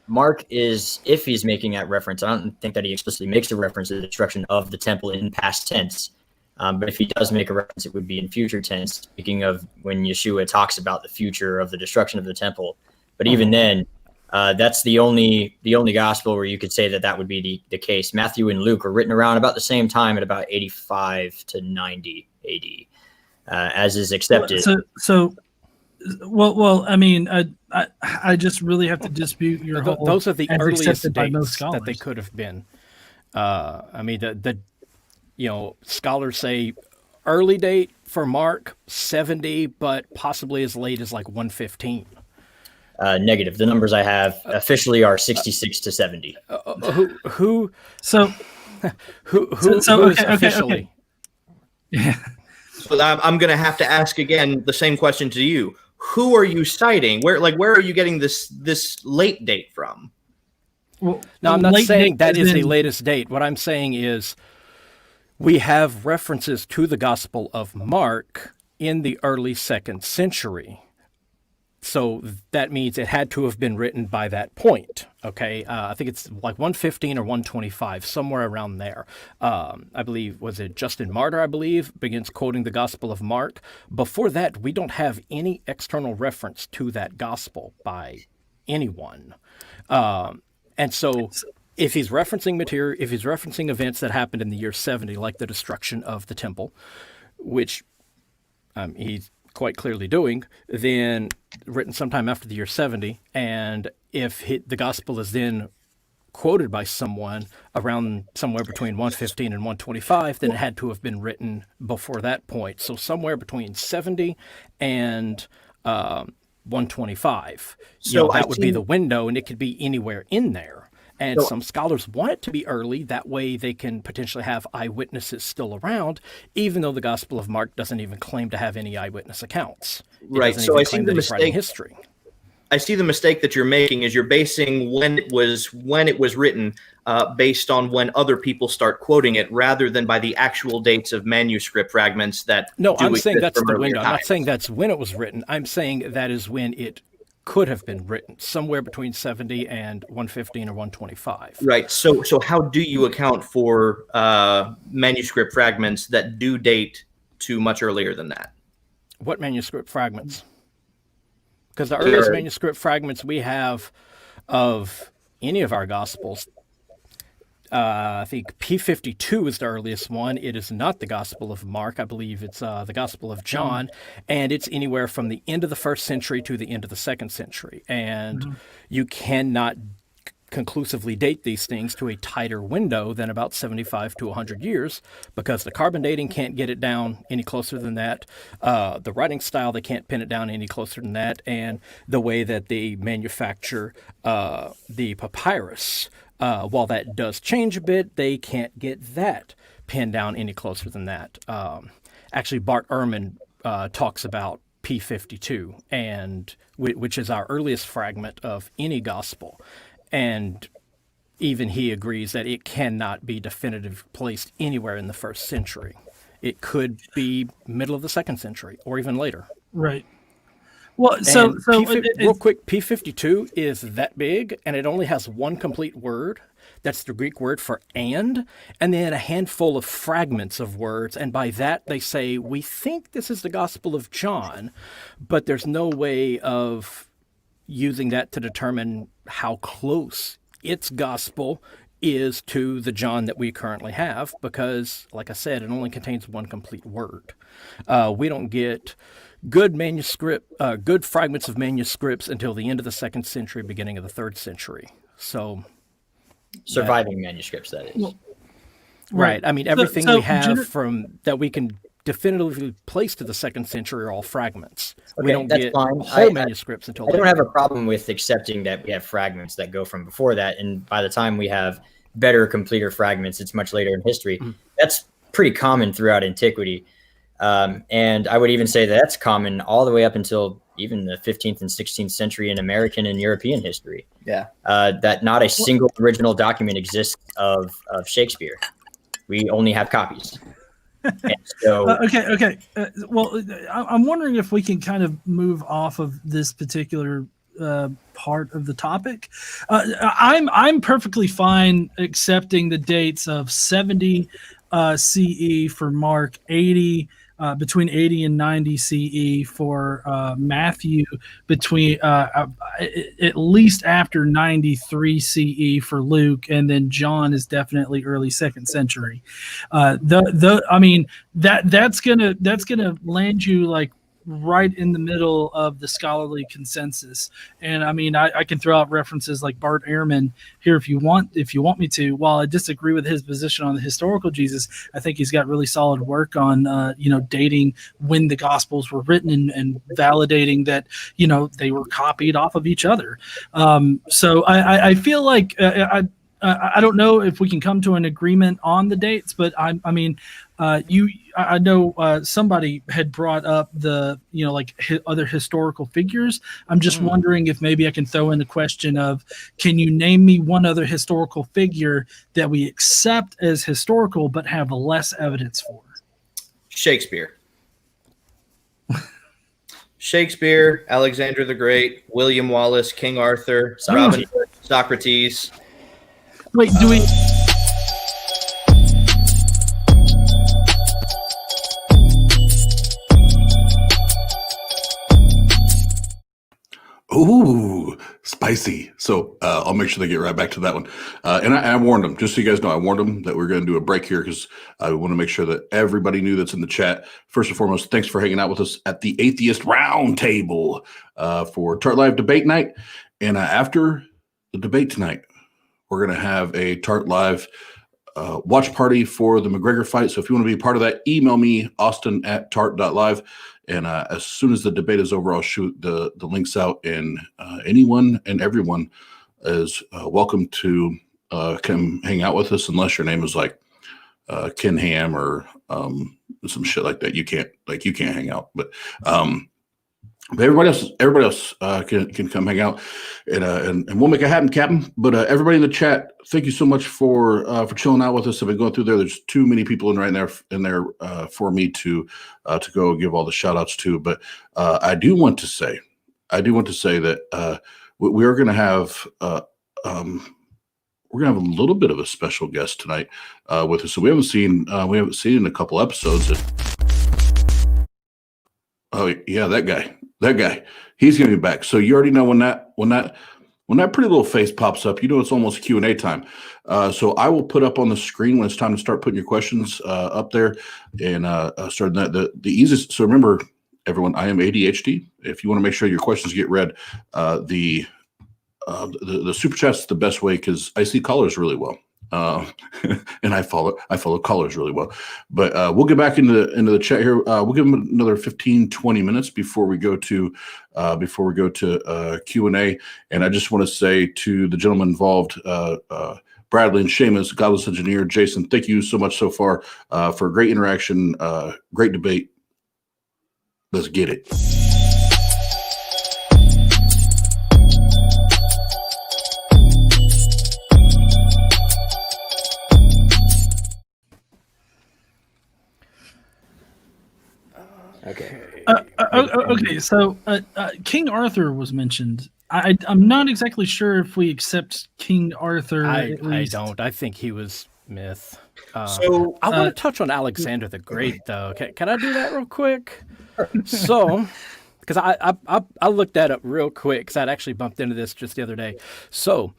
Mark is, if he's making that reference, I don't think that he explicitly makes a reference to the destruction of the temple in past tense. But if he does make a reference, it would be in future tense, speaking of when Yeshua talks about the future of the destruction of the temple. But even then, that's the only gospel where you could say that would be the case. Matthew and Luke were written around about the same time at about 85 to 90 AD, as is accepted. Well, I mean, I just really have to dispute your whole. Those are the earliest by most dates scholars. that they could have been. I mean, scholars say early date for Mark 70, but possibly as late as like 115. Negative. The numbers I have officially are 66 to 70. Who officially? Yeah. So I'm going to have to ask again the same question to you. Who are you citing? Where are you getting this late date from? Well, No, I'm not saying that is the latest date. What I'm saying is we have references to the Gospel of Mark in the early 2nd century. So that means it had to have been written by that point, okay? I think it's like 115 or 125, somewhere around there. I believe, was it Justin Martyr, begins quoting the Gospel of Mark. Before that, we don't have any external reference to that Gospel by anyone. And so if he's referencing material, if he's referencing events that happened in the year 70, like the destruction of the temple, which he's quite clearly doing, then written sometime after the year 70, and if the gospel is then quoted by someone around somewhere between 115 and 125, then it had to have been written before that point. So somewhere between 70 and 125. So that would be the window, and it could be anywhere in there. And some scholars want it to be early. That way they can potentially have eyewitnesses still around, even though the Gospel of Mark doesn't even claim to have any eyewitness accounts. Right. So I see the mistake. History. I see the mistake that you're making is you're basing when it was written based on when other people start quoting it, rather than by the actual dates of manuscript fragments that. No, I'm saying that's the window. Times. I'm not saying that's when it was written. I'm saying that is when it could have been written somewhere between 70 and 115 or 125. Right. So how do you account for manuscript fragments that do date to much earlier than that? What manuscript fragments? Because the earliest manuscript fragments we have of any of our Gospels, I think P52 is the earliest one. It is not the Gospel of Mark. I believe it's the Gospel of John, and it's anywhere from the end of the 1st century to the end of the 2nd century. And you cannot conclusively date these things to a tighter window than about 75 to 100 years, because the carbon dating can't get it down any closer than that. The writing style, they can't pin it down any closer than that. And the way that they manufacture the papyrus, while that does change a bit, they can't get that pinned down any closer than that. Actually, Bart Ehrman talks about P52, and which is our earliest fragment of any gospel. And even he agrees that it cannot be definitively placed anywhere in the 1st century. It could be middle of the 2nd century or even later. Right. Well, real quick, P52 is that big, and it only has one complete word. That's the Greek word for and then a handful of fragments of words. And by that, they say, we think this is the Gospel of John, but there's no way of using that to determine how close its gospel is to the John that we currently have, because, like I said, it only contains one complete word. We don't get good fragments of manuscripts until the end of the 2nd century, beginning of the 3rd century. So, surviving manuscripts, that is. Well, right. I mean, everything we have from that we can definitively place to the 2nd century are all fragments. Okay, we don't get whole manuscripts until I don't have a problem with accepting that we have fragments that go from before that, and by the time we have better, completer fragments, it's much later in history. That's pretty common throughout antiquity, and I would even say that's common all the way up until even the 15th and 16th century in American and European history. Yeah, that not a single original document exists of Shakespeare. We only have copies. So, okay. Well, I'm wondering if we can kind of move off of this particular part of the topic. I'm perfectly fine accepting the dates of 70 CE for Mark, 80 between 80 and 90 CE for Matthew, between at least after 93 CE for Luke, and then John is definitely early 2nd century. I mean that's gonna land you like right in the middle of the scholarly consensus. And I mean, I can throw out references like Bart Ehrman here if you want me to. While I disagree with his position on the historical Jesus, I think he's got really solid work on dating when the Gospels were written and validating that they were copied off of each other. So I feel like I don't know if we can come to an agreement on the dates, but I know somebody had brought up the other historical figures. I'm just wondering if maybe I can throw in the question of, can you name me one other historical figure that we accept as historical but have less evidence for? Shakespeare. Shakespeare, Alexandre the Great, William Wallace, King Arthur, Robin Hood, Socrates. Wait, do we? Ooh, spicy. So I'll make sure they get right back to that one. And I warned them, just so you guys know, I warned them that we're going to do a break here because I want to make sure that everybody knew that's in the chat. First and foremost, thanks for hanging out with us at the Atheist Roundtable for TART Live Debate Night. And after the debate tonight, we're going to have a TART Live watch party for the McGregor fight. So if you want to be a part of that, email me, austin@tart.live. And as soon as the debate is over, I'll shoot the links out. And anyone and everyone is welcome to come hang out with us, unless your name is like Ken Ham or some shit like that. You can't hang out. But everybody else can come hang out, and we'll make it happen, Captain. But everybody in the chat, thank you so much for chilling out with us. I've been going through there. There's too many people in there for me to go give all the shout outs to. But I do want to say I do want to say that we are going to have we're gonna have a little bit of a special guest tonight with us. So we haven't seen in a couple episodes. Oh yeah, that guy, he's gonna be back. So you already know when that pretty little face pops up, you know it's almost Q&A time. So I will put up on the screen when it's time to start putting your questions up there, and start that the easiest. So remember, everyone, I am ADHD. If you want to make sure your questions get read, the super chat's the best way because I see callers really well, and I follow callers really well. But we'll get back into the chat here. We'll give them another 15-20 minutes before we go to Q&A. And I just want to say to the gentlemen involved, Bradley and Seamus, Godless Engineer, Jason, thank you so much so far for a great interaction, great debate. Let's get it. Okay, so King Arthur was mentioned. I'm not exactly sure if we accept King Arthur. I don't. I think he was myth. So I want to touch on Alexander the Great, though. Can I do that real quick? So, because I looked that up real quick because I'd actually bumped into this just the other day. So,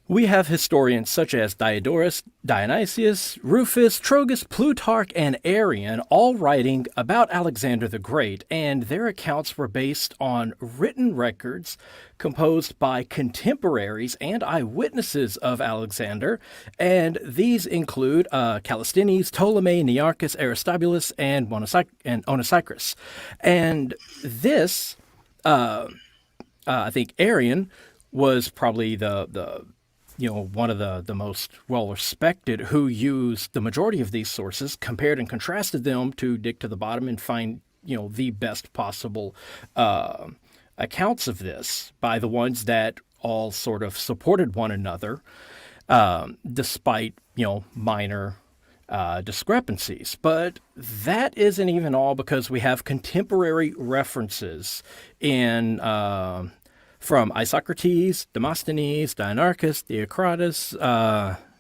we have historians such as Diodorus, Dionysius, Rufus, Trogus, Plutarch, and Arrian all writing about Alexander the Great, and their accounts were based on written records composed by contemporaries and eyewitnesses of Alexander, and these include Callisthenes, Ptolemy, Nearchus, Aristobulus, and Onesicritus. And this, I think Arrian was probably the one of the most well-respected, who used the majority of these sources, compared and contrasted them to dig to the bottom and find, the best possible accounts of this by the ones that all sort of supported one another, despite, minor discrepancies. But that isn't even all, because we have contemporary references in from Isocrates, Demosthenes, Dionysius, Theocritus,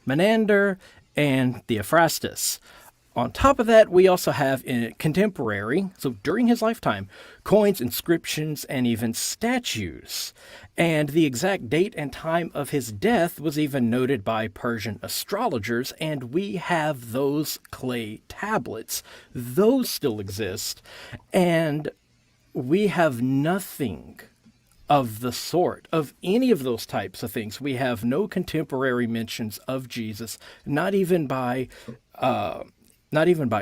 Menander, and Theophrastus. On top of that, we also have in contemporary, so during his lifetime, coins, inscriptions, and even statues. And the exact date and time of his death was even noted by Persian astrologers, and we have those clay tablets. Those still exist, and we have nothing of the sort, of any of those types of things. We have no contemporary mentions of Jesus, not even by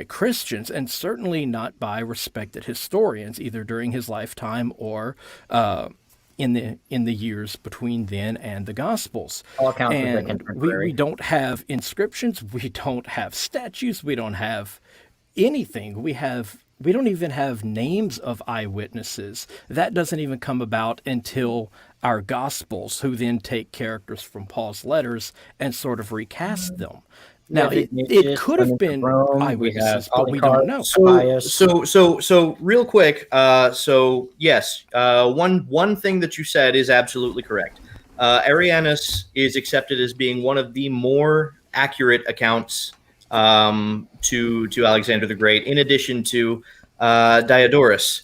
Christians, and certainly not by respected historians, either during his lifetime or in the years between then and the Gospels. All accounts of the And contemporary. we don't have inscriptions, we don't have statues, we don't have anything. We don't even have names of eyewitnesses. That doesn't even come about until our Gospels, who then take characters from Paul's letters and sort of recast them. Now, it could have been eyewitnesses, but we don't know. So real quick. So yes, one thing that you said is absolutely correct. Arianus is accepted as being one of the more accurate accounts to Alexander the Great, in addition to Diodorus.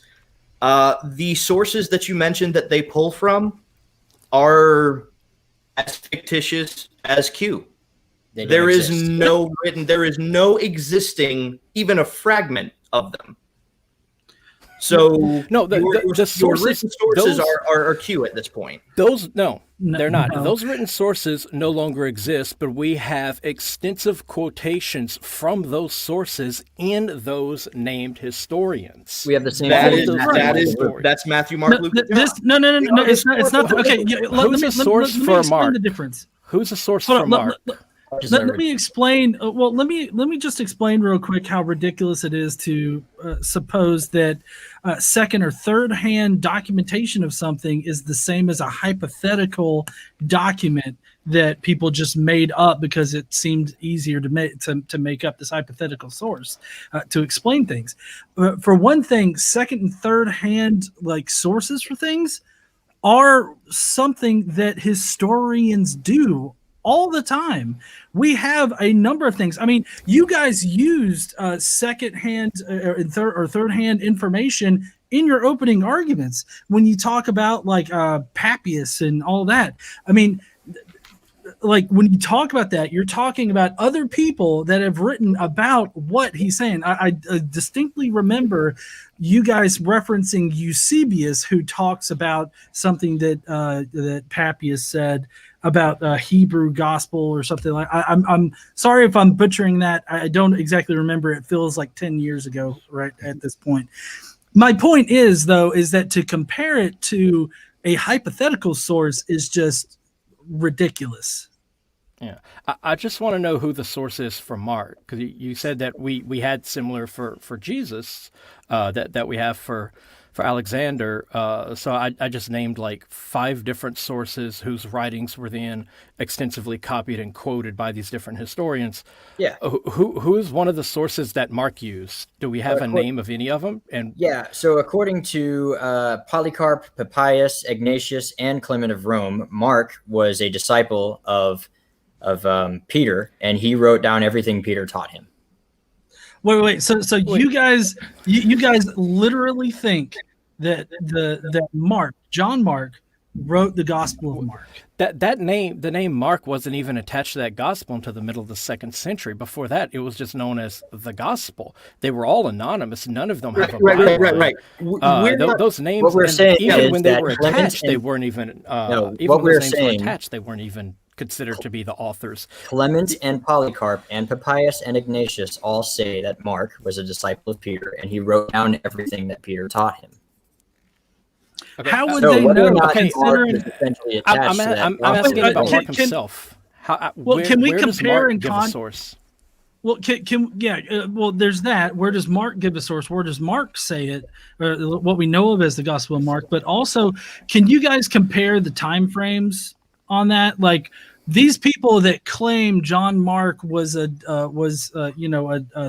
The sources that you mentioned that they pull from are as fictitious as Q. There is no existing even a fragment of them. So No, the sources, written sources those- are Q at this point. They're not. No. Those written sources no longer exist, but we have extensive quotations from those sources in those named historians. We have the same. That's Matthew, Mark, Luke, and John. No. It's not. Okay, let Who's me a source let me for explain Mark? the difference. Who's a source Hold for on, Mark? Let me explain. Well, let me just explain real quick how ridiculous it is to suppose that second or third hand documentation of something is the same as a hypothetical document that people just made up because it seemed easier to make up this hypothetical source to explain things. For one thing, second and third hand like sources for things are something that historians do all the time. We have a number of things. I mean, you guys used second-hand or third-hand information in your opening arguments when you talk about like Papias and all that. I mean, like when you talk about that, you're talking about other people that have written about what he's saying. I distinctly remember you guys referencing Eusebius, who talks about something that Papias said about Hebrew gospel or something like. I'm sorry if I'm butchering that. I don't exactly remember. It feels like 10 years ago, right at this point. My point is, though, is that to compare it to a hypothetical source is just ridiculous. Yeah, I just want to know who the source is for Mark, because you said that we had similar for Jesus, that we have for Alexander. So I just named like 5 different sources whose writings were then extensively copied and quoted by these different historians. Yeah. Who is one of the sources that Mark used? Do we have a name of any of them? And yeah. So according to Polycarp, Papias, Ignatius, and Clement of Rome, Mark was a disciple of Peter, and he wrote down everything Peter taught him. Wait. So you guys literally think that John Mark wrote the Gospel of Mark? The name Mark wasn't even attached to that gospel until the middle of the 2nd century. Before that, it was just known as the gospel. They were all anonymous. None of them have a Bible. Right. Those names, what we're saying even when they that were attached, they weren't even. Even when those names were attached, they weren't even considered to be the authors. Clement and Polycarp and Papias and Ignatius all say that Mark was a disciple of Peter, and he wrote down everything that Peter taught him. Okay. How would they know? I'm asking about Mark himself. Can we compare and give a source? Well, well, there's that. Where does Mark give a source? Where does Mark say it? Or what we know of as the Gospel of Mark. But also, can you guys compare the time frames on that? Like these people that claim John Mark was a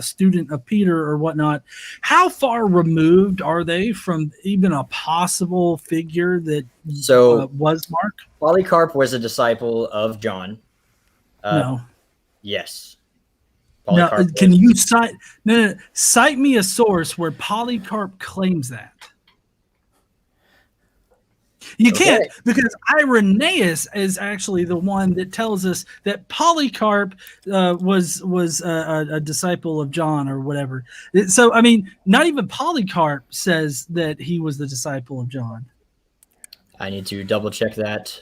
student of Peter or whatnot, how far removed are they from even a possible figure that was Mark? Polycarp was a disciple of John. No. Yes. Now, can you cite me a source where Polycarp claims that? You can't, because Irenaeus is actually the one that tells us that Polycarp was a disciple of John or whatever. So, I mean, not even Polycarp says that he was the disciple of John. I need to double check that.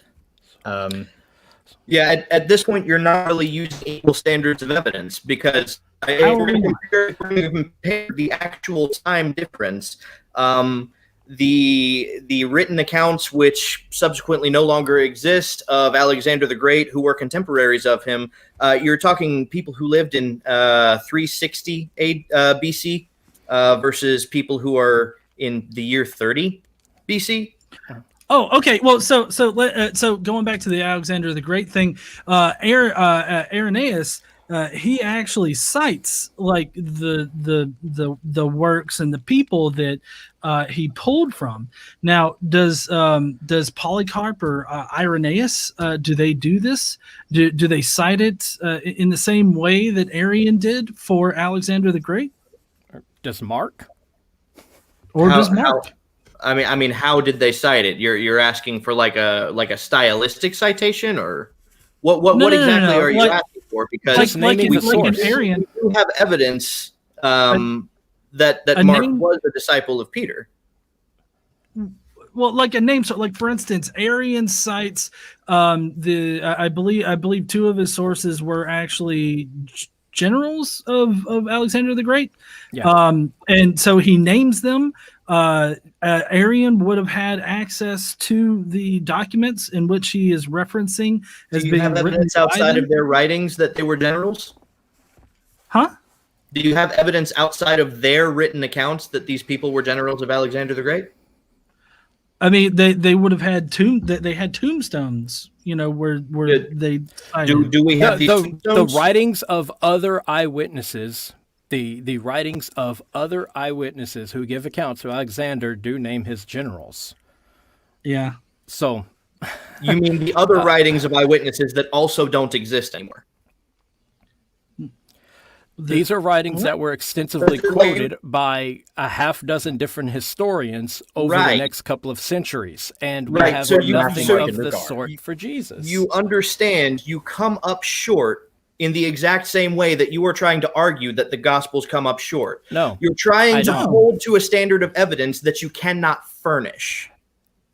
Yeah, at this point, you're not really using equal standards of evidence, because if we're going to compare the actual time difference, the written accounts, which subsequently no longer exist, of Alexander the Great, who were contemporaries of him, you're talking people who lived in 360 BC versus people who are in the year 30 BC. Oh, okay. Well, so going back to the Alexander the Great thing, Irenaeus, he actually cites like the works and the people that he pulled from. Now, does Polycarp or Irenaeus do they do this? Do they cite it in the same way that Arian did for Alexander the Great? Does Mark? Or does Mark? I mean, how did they cite it? You're asking for like a stylistic citation, or what exactly are you asking for? Because naming the source. Arian, we have evidence that Mark was a disciple of Peter. Well, like a name, so like for instance, Arian cites I believe 2 of his sources were actually generals of Alexander the Great. Yeah. And so he names them, Arian would have had access to the documents in which he is referencing as Do you being have written evidence by outside them. of their writings that they were generals? Huh? Do you have evidence outside of their written accounts that these people were generals of Alexander the Great? I mean, they would have had they had tombstones, where they Do we have these the tombstones? writings of other eyewitnesses, the writings of other eyewitnesses who give accounts to Alexander do name his generals. Yeah. So You mean the other writings of eyewitnesses that also don't exist anymore? these are writings that were extensively quoted by a half dozen different historians over the next couple of centuries, and we have nothing of the sort for Jesus. You understand, you come up short in the exact same way that you are trying to argue that the Gospels come up short. No. You're trying to don't. hold to a standard of evidence that you cannot furnish.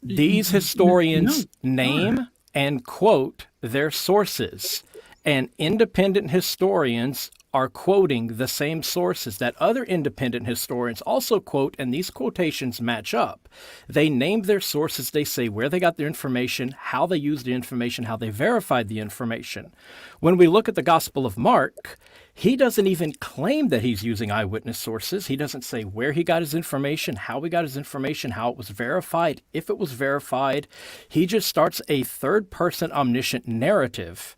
These historians name and quote their sources, and independent historians are quoting the same sources that other independent historians also quote, and these quotations match up. They name their sources, they say where they got their information, how they used the information, how they verified the information. When we look at the Gospel of Mark, he doesn't even claim that he's using eyewitness sources. He doesn't say where he got his information, how he got his information, how it was verified, if it was verified. He just starts a third-person omniscient narrative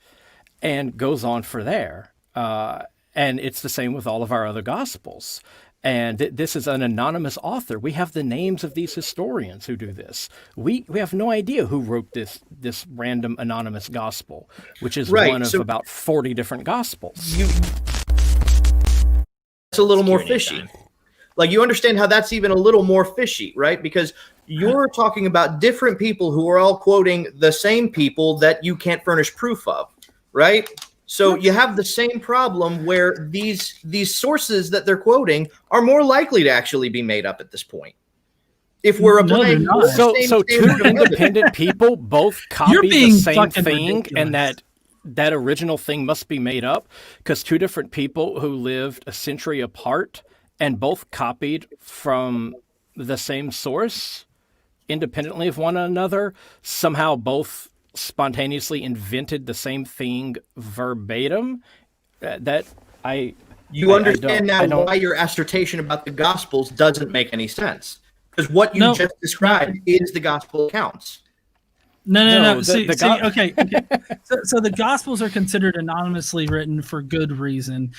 and goes on for there. And it's the same with all of our other Gospels. And this is an anonymous author. We have the names of these historians who do this. We have no idea who wrote this random anonymous gospel, which is one of about 40 different Gospels. It's a little more fishy. Like, you understand how that's even a little more fishy, right? Because you're talking about different people who are all quoting the same people that you can't furnish proof of, right? So you have the same problem where these sources that they're quoting are more likely to actually be made up at this point. If we're applying so two independent people both copy the same thing, ridiculous. And that original thing must be made up because two different people who lived a century apart and both copied from the same source independently of one another, somehow both spontaneously invented the same thing verbatim. You understand now why your assertion about the Gospels doesn't make any sense, because what you just described is the Gospel accounts. No. Okay. So the Gospels are considered anonymously written for good reason.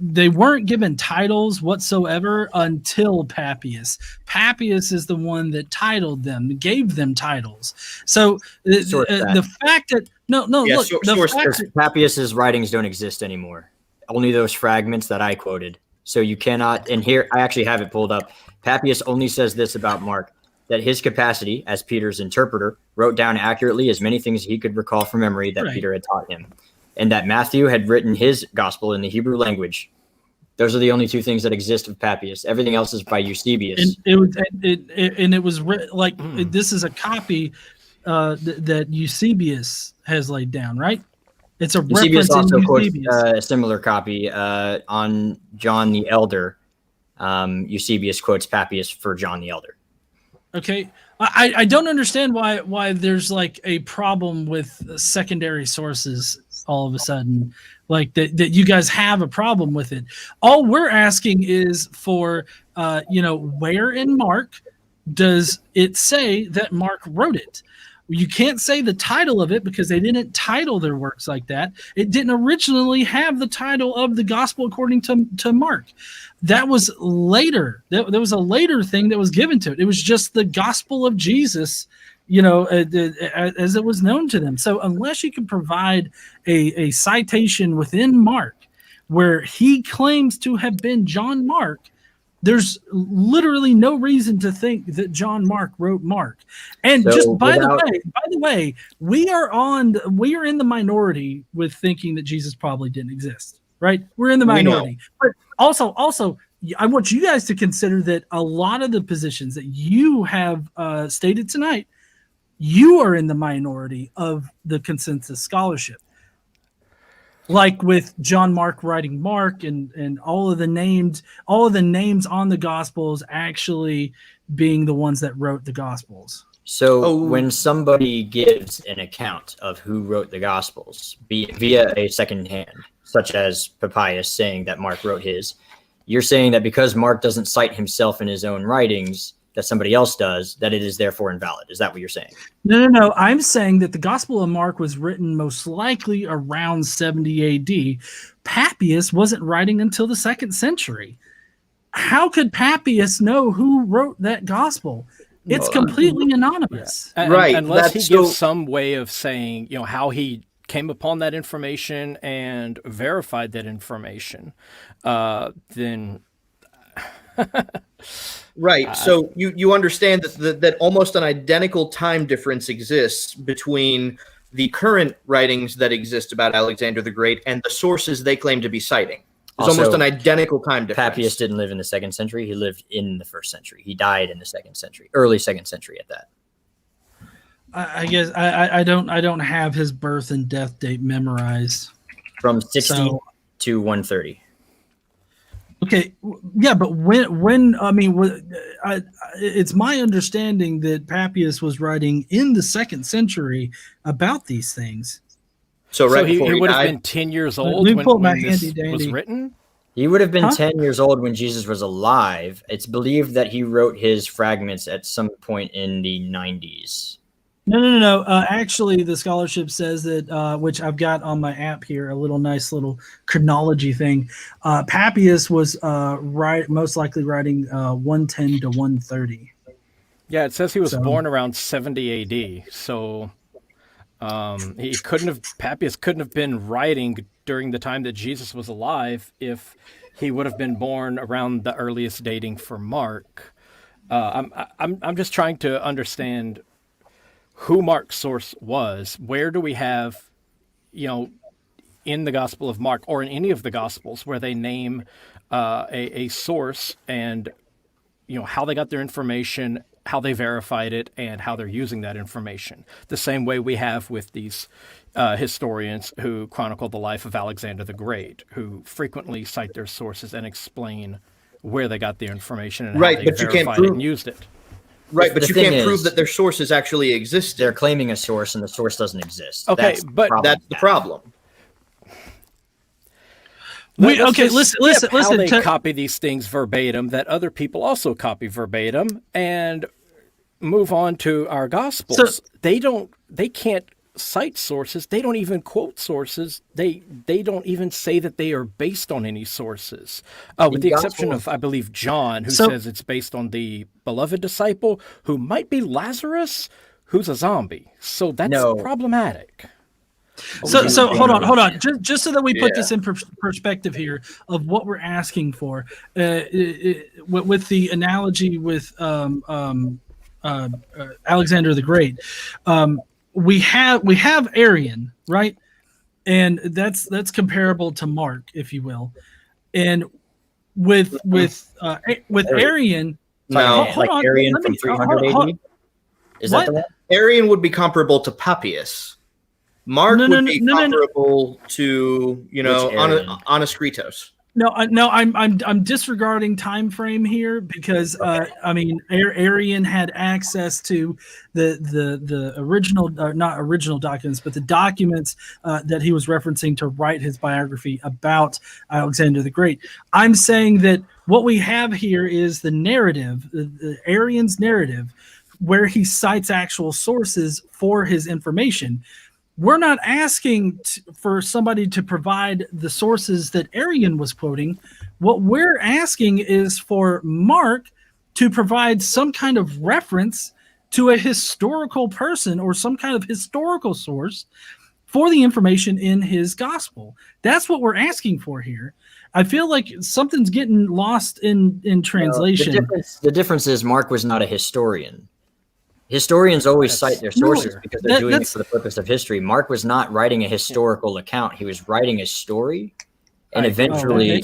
They weren't given titles whatsoever until Papias. Papias is the one that titled them, gave them titles. So the fact that Papias's writings don't exist anymore. Only those fragments that I quoted. So you cannot. And here I actually have it pulled up. Papias only says this about Mark: that his capacity as Peter's interpreter wrote down accurately as many things he could recall from memory that Peter had taught him, and that Matthew had written his gospel in the Hebrew language. Those are the only two things that exist of Papias. Everything else is by Eusebius. And it was written this is a copy that Eusebius has laid down, right? It's a Eusebius reference also in quotes Eusebius. a similar copy on John the Elder. Eusebius quotes Papias for John the Elder. Okay, I don't understand why there's like a problem with secondary sources all of a sudden, like that you guys have a problem with it. All we're asking is for where in Mark does it say that Mark wrote it? You can't say the title of it because they didn't title their works like that. It didn't originally have the title of the Gospel according to Mark. That was later. There was a later thing that was given to it. It was just the Gospel of Jesus, as it was known to them. So unless you can provide a citation within Mark where he claims to have been John Mark, there's literally no reason to think that John Mark wrote Mark. And so just by the way, we are in the minority with thinking that Jesus probably didn't exist, right? We're in the minority. But also, I want you guys to consider that a lot of the positions that you have stated tonight, you are in the minority of the consensus scholarship. like with John Mark writing Mark, and all of the names on the Gospels actually being the ones that wrote the Gospels. So when somebody gives an account of who wrote the Gospels via a second hand, such as Papias saying that Mark wrote his, you're saying that because Mark doesn't cite himself in his own writings, that somebody else does, that it is therefore invalid. Is that what you're saying? No. I'm saying that the Gospel of Mark was written most likely around 70 AD. Papias wasn't writing until the 2nd century. How could Papias know who wrote that Gospel? It's completely anonymous. Right. Unless he gives some way of saying, how he came upon that information and verified that information, then... Right. So you understand that almost an identical time difference exists between the current writings that exist about Alexander the Great and the sources they claim to be citing. There's Also, almost an identical time difference. Papias didn't live in the 2nd century. He lived in the 1st century. He died in the 2nd century, early 2nd century at that. I guess I don't have his birth and death date memorized. From 60 to 130. Okay, yeah, but when it's my understanding that Papias was writing in the 2nd century about these things. So he before would have died? been 10 years old when this was written? He would have been 10 years old when Jesus was alive. It's believed that he wrote his fragments at some point in the 90s. No. Actually, the scholarship says that, which I've got on my app here, a nice little chronology thing. Papias was most likely writing 110 to 130. Yeah, it says he was born around 70 AD. So Papias couldn't have been writing during the time that Jesus was alive if he would have been born around the earliest dating for Mark. I'm just trying to understand who Mark's source was. Where do we have, in the Gospel of Mark or in any of the Gospels where they name a source and, how they got their information, how they verified it, and how they're using that information. The same way we have with these historians who chronicle the life of Alexander the Great, who frequently cite their sources and explain where they got their information and how they verified it and used it. Right, but you can't prove that their sources actually exist. They're claiming a source, and the source doesn't exist. Okay, that's the problem. Listen. How they copy these things verbatim that other people also copy verbatim, and move on to our Gospels. So, they can't cite sources. They don't even quote sources. They don't even say that they are based on any sources, with the exception of, I believe, John, who says it's based on the beloved disciple, who might be Lazarus, who's a zombie. So that's problematic. So hold on. Just so that we put this in perspective here of what we're asking for, with the analogy with Alexander the Great. We have Arian, right? And that's comparable to Mark, if you will. And with Arian, Arian from 300 AD. Is that the one? Arian would be comparable to Papias. Mark would be comparable to Anascritos. No, I'm disregarding time frame here because Arian had access to the original, not original documents, but the documents that he was referencing to write his biography about Alexander the Great. I'm saying that what we have here is the narrative, the Arian's narrative, where he cites actual sources for his information. We're not asking for somebody to provide the sources that Arian was quoting. What we're asking is for Mark to provide some kind of reference to a historical person or some kind of historical source for the information in his gospel. That's what we're asking for here. I feel like something's getting lost in translation. The difference is Mark was not a historian. Historians always cite their sources because they're doing it for the purpose of history. Mark was not writing a historical account. He was writing a story, and eventually,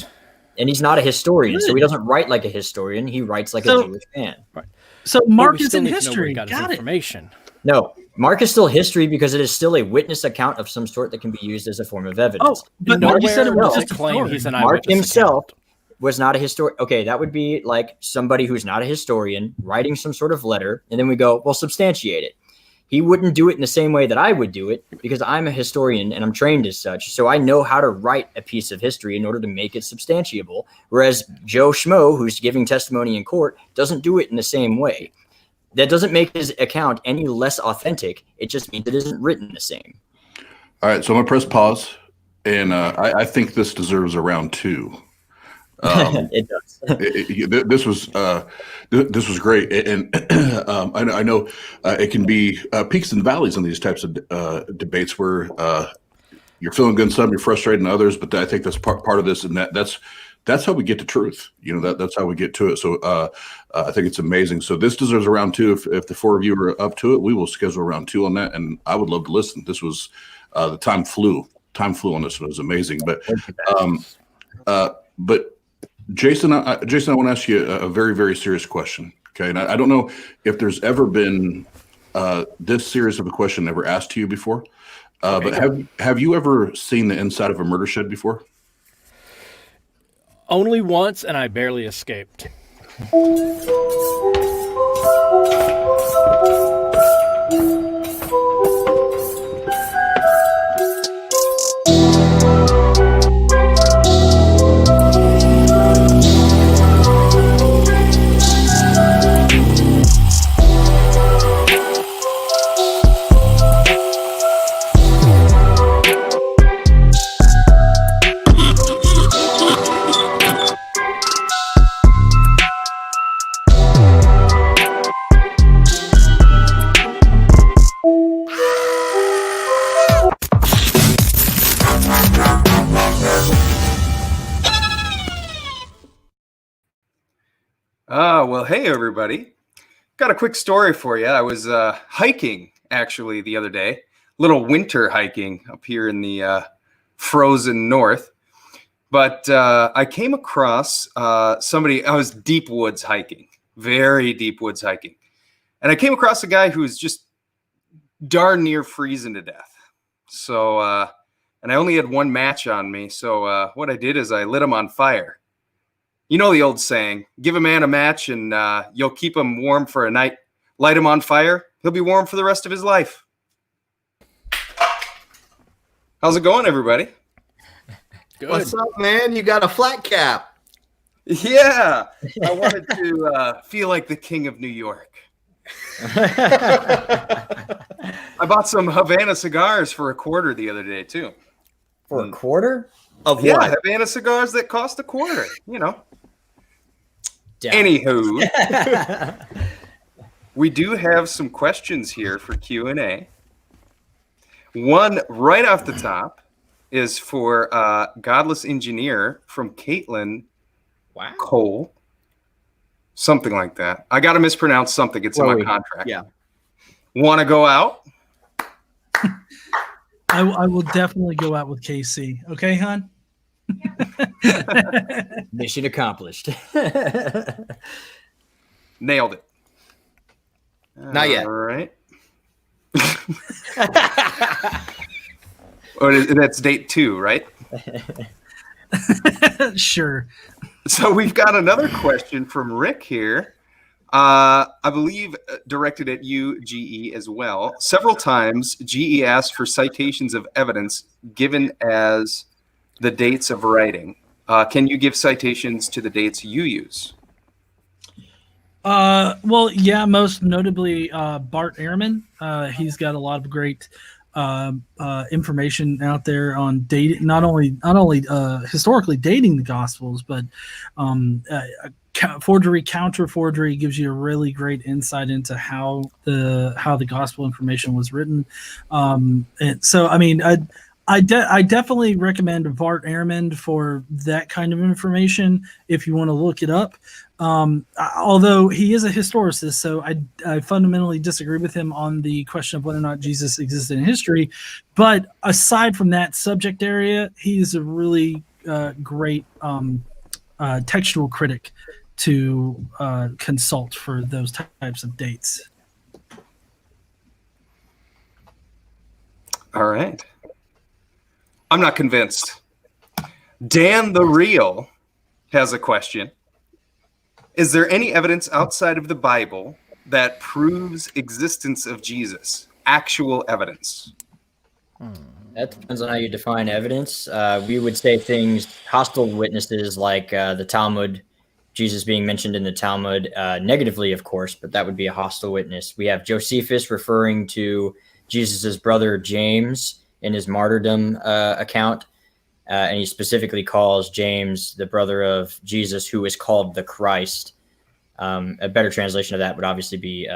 and he's not a historian, so he doesn't write like a historian. He writes like a Jewish man. Right. So Mark is in history. Got his information. No, Mark is still history because it is still a witness account of some sort that can be used as a form of evidence. Oh, but Mark, you said it was just a claim story. he's an Mark eyewitness himself account. was not a historian. Okay, that would be like somebody who's not a historian writing some sort of letter, and then we go, well, substantiate it. He wouldn't do it in the same way that I would do it because I'm a historian and I'm trained as such. So I know how to write a piece of history in order to make it substantiable. Whereas Joe Schmo, who's giving testimony in court, doesn't do it in the same way. That doesn't make his account any less authentic. It just means it isn't written the same. All right, so I'm gonna press pause, and I think this deserves a round 2. It does. This was great, and I know it can be peaks and valleys on these types of debates where you're feeling good in some, you're frustrated in others, but I think that's part of this, and that's how we get to truth. That's how we get to it. So I think it's amazing. So this deserves a round 2. If the 4 of you are up to it, we will schedule a round 2 on that, and I would love to listen. This was the time flew. Time flew on this one. It was amazing, but. Jason, I want to ask you a very, very serious question. Okay, and I don't know if there's ever been this serious of a question ever asked to you before, but have you ever seen the inside of a murder shed before? Only once, and I barely escaped. Well, hey, everybody. Got a quick story for you. I was hiking, actually, the other day. Little winter hiking up here in the frozen north. But I came across somebody. I was deep woods hiking, very deep woods hiking. And I came across a guy who was just darn near freezing to death. So, and I only had one match on me. So what I did is I lit him on fire. You know the old saying, give a man a match and you'll keep him warm for a night. Light him on fire, he'll be warm for the rest of his life. How's it going, everybody? Good. What's up, man? You got a flat cap. Yeah, I wanted to feel like the king of New York. I bought some Havana cigars for $0.25 the other day, too. For $0.25? Of Yeah, what? Havana cigars that cost $0.25, you know. Damn. Anywho, we do have some questions here for Q&A. One right off the top is for Godless Engineer from Caitlin Cole. Something like that. I got to mispronounce something. It's in my contract. Yeah. Want to go out? I will definitely go out with KC. Okay, hon? Mission accomplished. Nailed it. Not yet. All right. That's date 2, right? Sure. So we've got another question from Rick here. I believe directed at you, GE, as well. Several times, GE asked for citations of evidence given as the dates of writing. Can you give citations to the dates you use? Well, yeah, most notably Bart Ehrman. He's got a lot of great information out there on dating, not only historically dating the Gospels, but forgery, counter forgery gives you a really great insight into how the Gospel information was written. And so, I mean, I definitely recommend Bart Ehrman for that kind of information if you want to look it up. Although he is a historicist, so I fundamentally disagree with him on the question of whether or not Jesus existed in history. But aside from that subject area, he's a really great textual critic to consult for those types of dates. All right. I'm not convinced. Dan the Real has a question. Is there any evidence outside of the Bible that proves existence of Jesus? Actual evidence. That depends on how you define evidence. We would say things, hostile witnesses like the Talmud, Jesus being mentioned in the Talmud, negatively, of course, but that would be a hostile witness. We have Josephus referring to Jesus's brother James in his martyrdom account. And he specifically calls James the brother of Jesus, who is called the Christ. A better translation of that would obviously be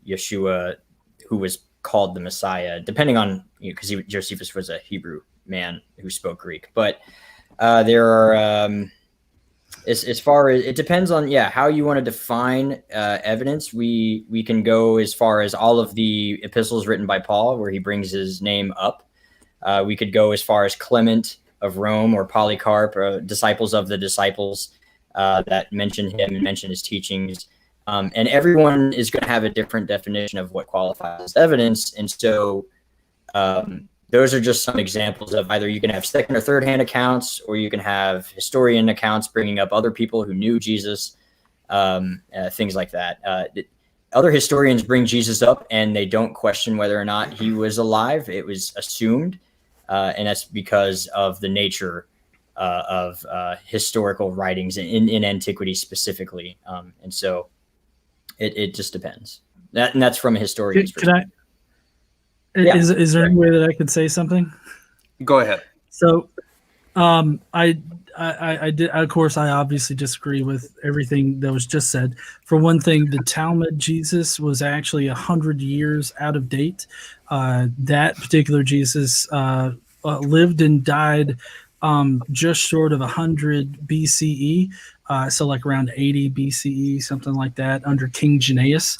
Yeshua, who was called the Messiah, depending on, because Josephus was a Hebrew man who spoke Greek. But there are, as far as, it depends on, how you want to define evidence. We can go as far as all of the epistles written by Paul, where he brings his name up. We could go as far as Clement of Rome or Polycarp, or disciples of the disciples that mention him and mention his teachings. And everyone is going to have a different definition of what qualifies as evidence. And so those are just some examples of either you can have second or third hand accounts, or you can have historian accounts bringing up other people who knew Jesus, things like that. Other historians bring Jesus up and they don't question whether or not he was alive. It was assumed. And that's because of the nature of historical writings in antiquity specifically. And so it just depends. And that's from a historian's perspective. Is there any way that I could say something? Go ahead. So I did, of course, I obviously disagree with everything that was just said. For one thing, the Talmud Jesus was actually 100 years out of date. That particular Jesus lived and died just short of 100 BCE. So like around 80 BCE, something like that, under King Janaeus.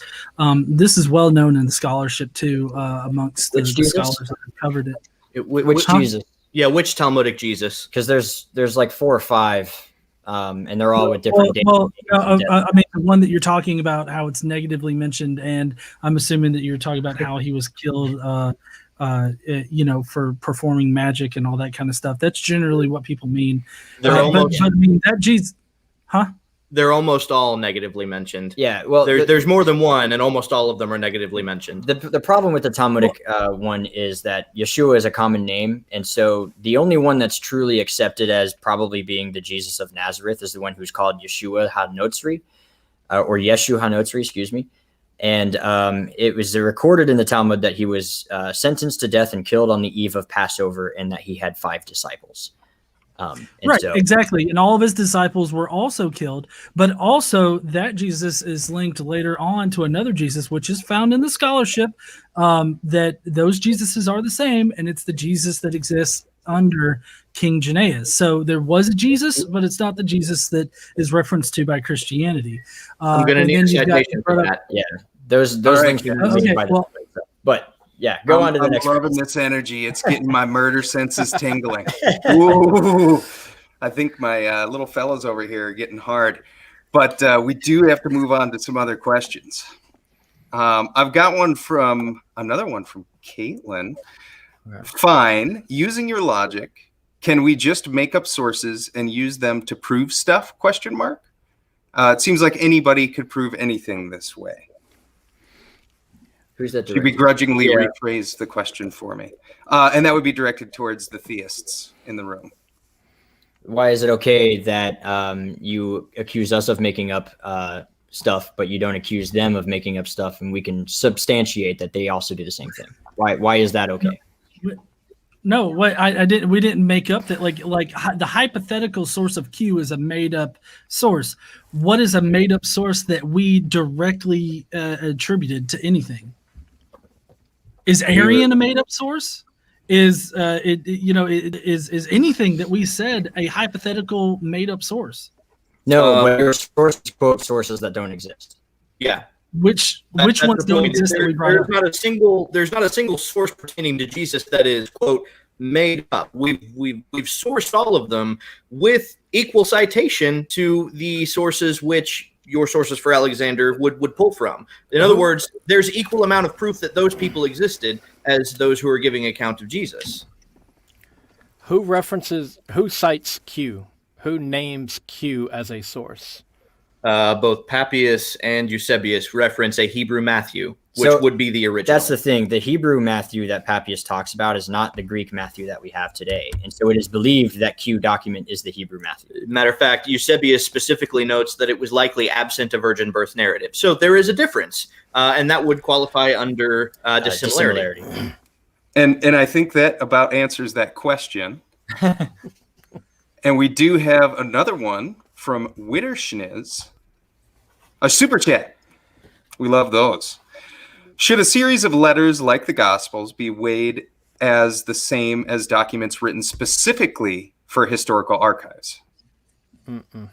This is well known in the scholarship too, amongst the scholars that have covered it. Which Jesus? Yeah, which Talmudic Jesus? Because there's like 4 or 5, and they're all with different dates. I mean, the one that you're talking about, how it's negatively mentioned, and I'm assuming that you're talking about how he was killed, for performing magic and all that kind of stuff. That's generally what people mean. They're almost, but I mean, that Jesus, huh? They're almost all negatively mentioned. Yeah, well, there's more than one, and almost all of them are negatively mentioned. The problem with the Talmudic one is that Yeshua is a common name, and so the only one that's truly accepted as probably being the Jesus of Nazareth is the one who's called Yeshua HaNotzri, or Yeshu HaNotzri, excuse me. And it was recorded in the Talmud that he was sentenced to death and killed on the eve of Passover, and that he had 5 disciples. Right, exactly. And all of his disciples were also killed. But also that Jesus is linked later on to another Jesus, which is found in the scholarship, that those Jesuses are the same, and it's the Jesus that exists under King Janaeus. So there was a Jesus, but it's not the Jesus that is referenced to by Christianity. I'm going to need a citation for that. Yeah, those links. But yeah, go on to the next one. I'm loving this energy. It's getting my murder senses tingling. Ooh, I think my little fellows over here are getting hard. But we do have to move on to some other questions. I've got another one from Caitlin. Fine. Using your logic, can we just make up sources and use them to prove stuff? ? It seems like anybody could prove anything this way. Who's that? Should begrudgingly rephrase the question for me. And that would be directed towards the theists in the room. Why is it okay that you accuse us of making up stuff, but you don't accuse them of making up stuff, and we can substantiate that they also do the same thing? Why is that okay? No, what I didn't. We didn't make up that. Like the hypothetical source of Q is a made up source. What is a made up source that we directly attributed to anything? Is Arian a made up source? Is is anything that we said a hypothetical made up source? No, but your sources quote sources that don't exist. Yeah. Which ones don't exist? There's not a single source pertaining to Jesus that is, quote, made up. We've sourced all of them with equal citation to the sources which your sources for Alexander would pull from. In other words, there's equal amount of proof that those people existed as those who are giving account of Jesus. Who cites Q? Who names Q as a source? Both Papias and Eusebius reference a Hebrew Matthew, which would be the original. That's the thing. The Hebrew Matthew that Papias talks about is not the Greek Matthew that we have today. And so it is believed that Q document is the Hebrew Matthew. Matter of fact, Eusebius specifically notes that it was likely absent a virgin birth narrative. So there is a difference, and that would qualify under dissimilarity. And I think that about answers that question. And we do have another one from Witterschniz, a super chat. We love those. Should a series of letters like the Gospels be weighed as the same as documents written specifically for historical archives? Mm-mm.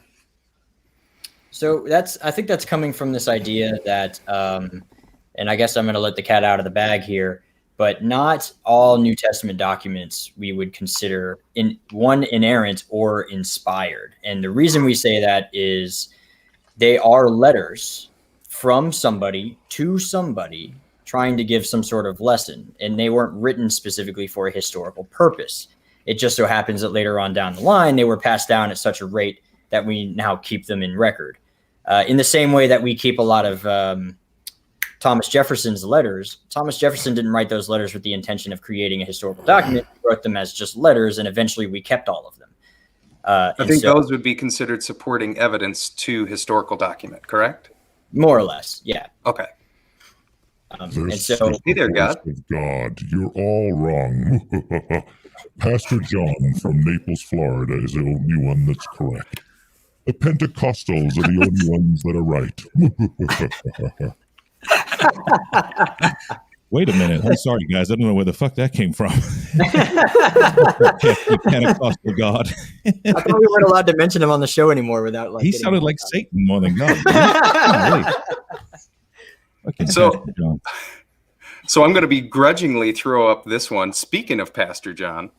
So I think that's coming from this idea that, and I guess I'm going to let the cat out of the bag here, but not all New Testament documents we would consider inerrant or inspired. And the reason we say that is they are letters from somebody to somebody trying to give some sort of lesson, and they weren't written specifically for a historical purpose. It just so happens that later on down the line, they were passed down at such a rate that we now keep them in record. In the same way that we keep a lot of Thomas Jefferson's letters. Thomas Jefferson didn't write those letters with the intention of creating a historical document. He wrote them as just letters, and eventually we kept all of them. I think those would be considered supporting evidence to historical document, correct? More or less, yeah. Okay. And so, hey there, God. Of God, you're all wrong. Pastor John from Naples, Florida is the only one that's correct. The Pentecostals are the only ones that are right. Wait a minute. I'm sorry, guys. I don't know where the fuck that came from. Pentecostal God. I thought we weren't allowed to mention him on the show anymore without like. He sounded like Satan more than God. Oh, okay, so I'm going to begrudgingly throw up this one. Speaking of Pastor John,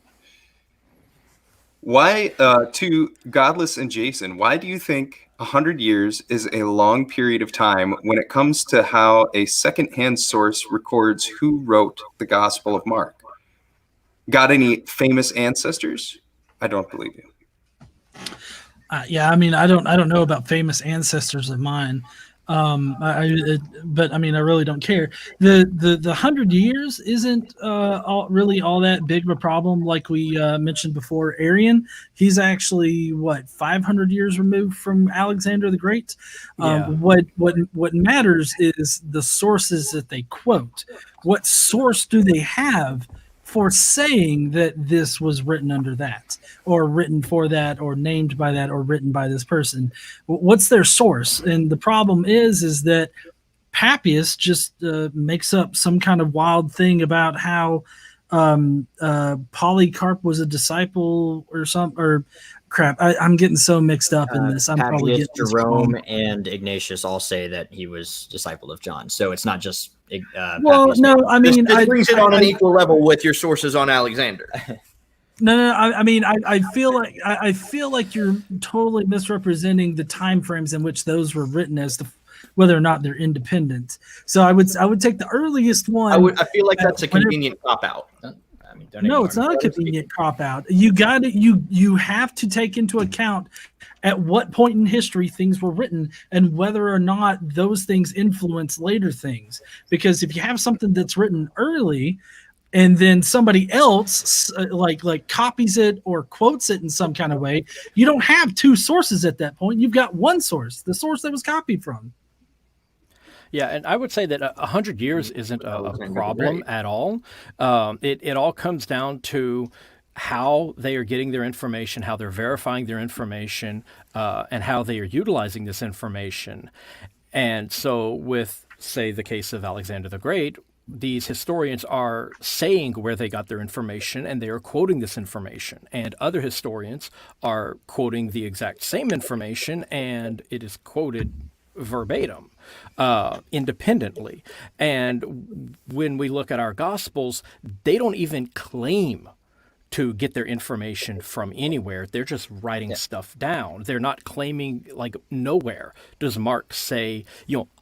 why to Godless and Jason? Why do you think 100 years is a long period of time when it comes to how a secondhand source records who wrote the Gospel of Mark? Got any famous ancestors? I don't believe you. Yeah, I mean, I don't know about famous ancestors of mine. But I mean, I really don't care. The 100 years isn't really all that big of a problem. Like we mentioned before, Arian, he's actually 500 years removed from Alexander the Great. What matters is the sources that they quote. What source do they have for saying that this was written under that, or written for that, or named by that, or written by this person? What's their source? And the problem is that Papias just makes up some kind of wild thing about how Polycarp was a disciple or something, or crap. I'm getting so mixed up in this. I'm probably Papias, getting Jerome, and Ignatius all say that he was disciple of John. So it's not just. Well, Papias. no, I mean, this brings it on an equal level with your sources on Alexander. No. I mean, I feel like you're totally misrepresenting the time frames in which those were written as to whether or not they're independent. So I would take the earliest one. I feel like that's a convenient cop out. No, it's not a convenient cop out. You have to take into account at what point in history things were written and whether or not those things influence later things. Because if you have something that's written early and then somebody else like copies it or quotes it in some kind of way, you don't have two sources at that point. You've got one source, the source that was copied from. Yeah, and I would say that 100 years isn't a problem at all. It all comes down to how they are getting their information, how they're verifying their information, and how they are utilizing this information. And so with, say, the case of Alexander the Great, these historians are saying where they got their information, and they are quoting this information. And other historians are quoting the exact same information, and it is quoted verbatim, independently. And when we look at our Gospels, they don't even claim to get their information from anywhere. They're just writing stuff down. They're not claiming, like, nowhere does Mark say,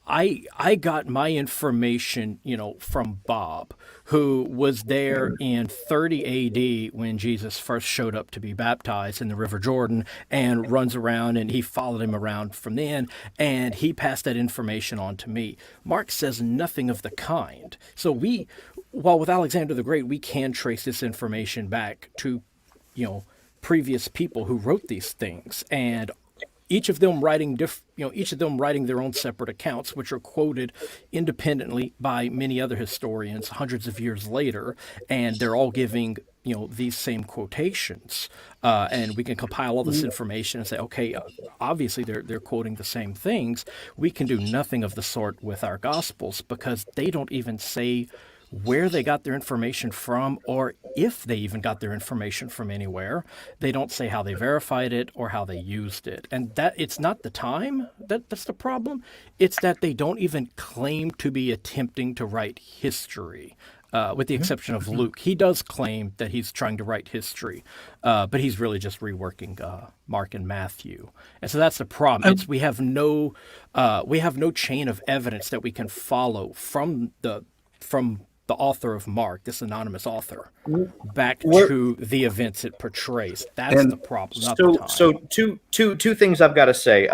I got my information, from Bob, who was there in 30 AD when Jesus first showed up to be baptized in the River Jordan, and runs around, and he followed him around from then, and he passed that information on to me. Mark says nothing of the kind. So while with Alexander the Great, we can trace this information back to, previous people who wrote these things, and each of them writing their own separate accounts, which are quoted independently by many other historians hundreds of years later, and they're all giving these same quotations, and we can compile all this information and say, okay, obviously they're quoting the same things. We can do nothing of the sort with our Gospels, because they don't even say where they got their information from, or if they even got their information from anywhere. They don't say how they verified it or how they used it. And that it's not the time that's the problem. It's that they don't even claim to be attempting to write history. With the exception of Luke. He does claim that he's trying to write history, but he's really just reworking Mark and Matthew. And so that's the problem. We have no chain of evidence that we can follow from the author of Mark, this anonymous author, back to the events it portrays. That's the problem. Not the time. So two things I've got to say.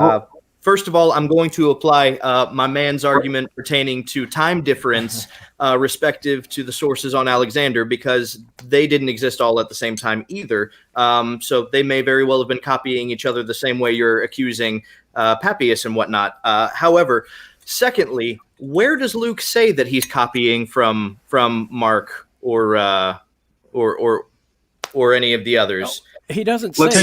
First of all, I'm going to apply my man's argument pertaining to time difference respective to the sources on Alexander, because they didn't exist all at the same time either. So they may very well have been copying each other the same way you're accusing Papias and whatnot. However, secondly, where does Luke say that he's copying from Mark or any of the others? He doesn't say it.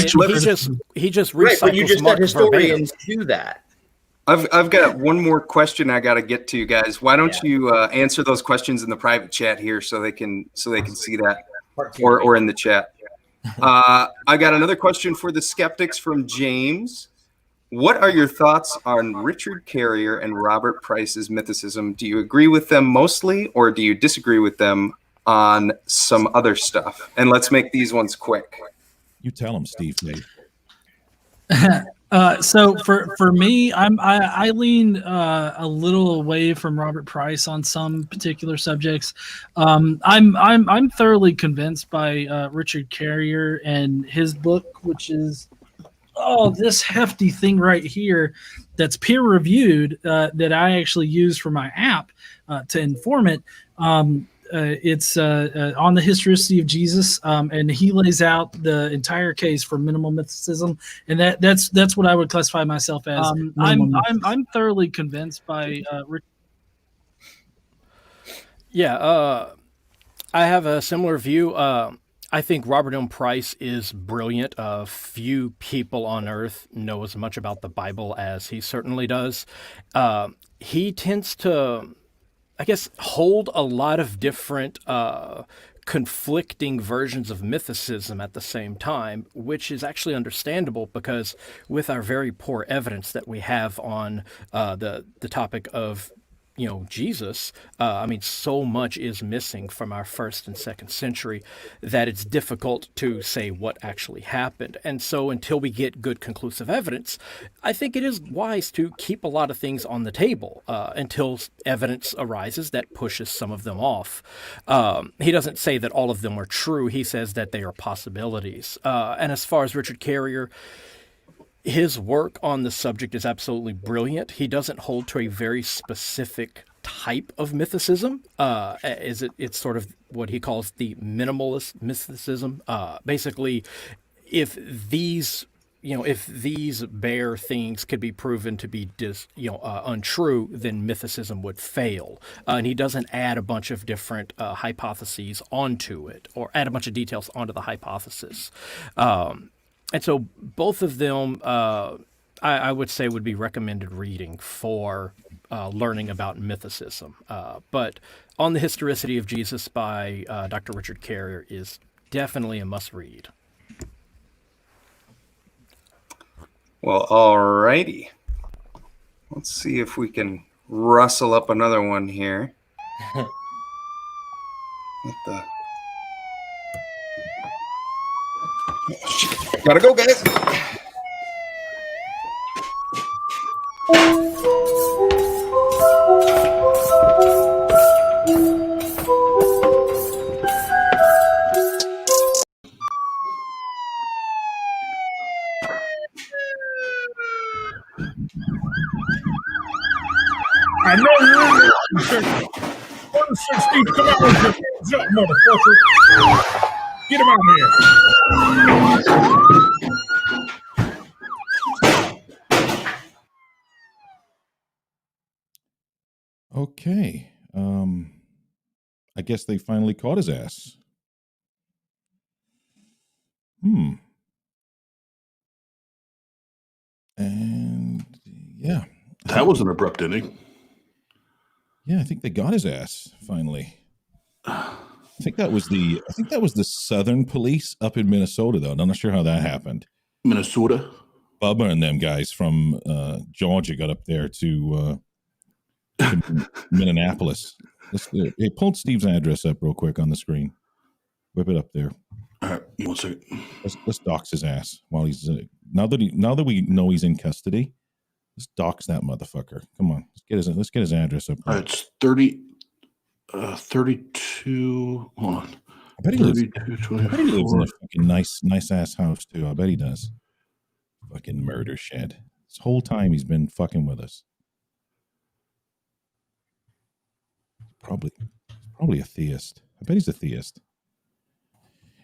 He just recycles right, but you just Mark said historians do that. I've got one more question I got to get to, guys. Why don't you answer those questions in the private chat here so they can see that, or in the chat. I got another question for the skeptics from James. What are your thoughts on Richard Carrier and Robert Price's mythicism? Do you agree with them mostly, or do you disagree with them on some other stuff? And let's make these ones quick. You tell him, Steve. So for me, I lean a little away from Robert Price on some particular subjects. I'm thoroughly convinced by Richard Carrier and his book, which is this hefty thing right here that's peer reviewed that I actually use for my app to inform it. It's on the historicity of Jesus, and he lays out the entire case for minimal mythicism, and that's what I would classify myself as. I'm thoroughly convinced by Rick. Yeah, I have a similar view. I think Robert M. Price is brilliant. Few people on earth know as much about the Bible as he certainly does. He tends to, I guess, hold a lot of different conflicting versions of mythicism at the same time, which is actually understandable because with our very poor evidence that we have on the topic of Jesus, I mean, so much is missing from our 1st and 2nd century that it's difficult to say what actually happened. And so until we get good conclusive evidence, I think it is wise to keep a lot of things on the table until evidence arises that pushes some of them off. He doesn't say that all of them are true. He says that they are possibilities. And as far as Richard Carrier, his work on the subject is absolutely brilliant. He doesn't hold to a very specific type of mythicism. It's sort of what he calls the minimalist mythicism. Basically, if these bare things could be proven to be untrue, then mythicism would fail. And he doesn't add a bunch of different hypotheses onto it, or add a bunch of details onto the hypothesis. And so both of them, I would say, would be recommended reading for learning about mythicism. But On the Historicity of Jesus by Dr. Richard Carrier is definitely a must-read. Well, all righty. Let's see if we can rustle up another one here. What the... Gotta go, guys. I know you're in there. 160, come out with your hands up, motherfucker. Get him out here. Okay. I guess they finally caught his ass. And yeah. That was an abrupt ending. Yeah, I think they got his ass finally. I think that was the Southern Police up in Minnesota, though. I'm not sure how that happened. Minnesota. Bubba and them guys from Georgia got up there to Minneapolis. Hey, pull Steve's address up real quick on the screen. Whip it up there. All right, 1 second. Let's dox his ass while he's now that we know he's in custody. Let's dox that motherfucker. Come on, let's get his address up. All right, it's 32. Hold on. I bet he lives in a 24. fucking nice ass house too. I bet he does. Fucking Murdershed. This whole time he's been fucking with us. Probably a theist. I bet he's a theist.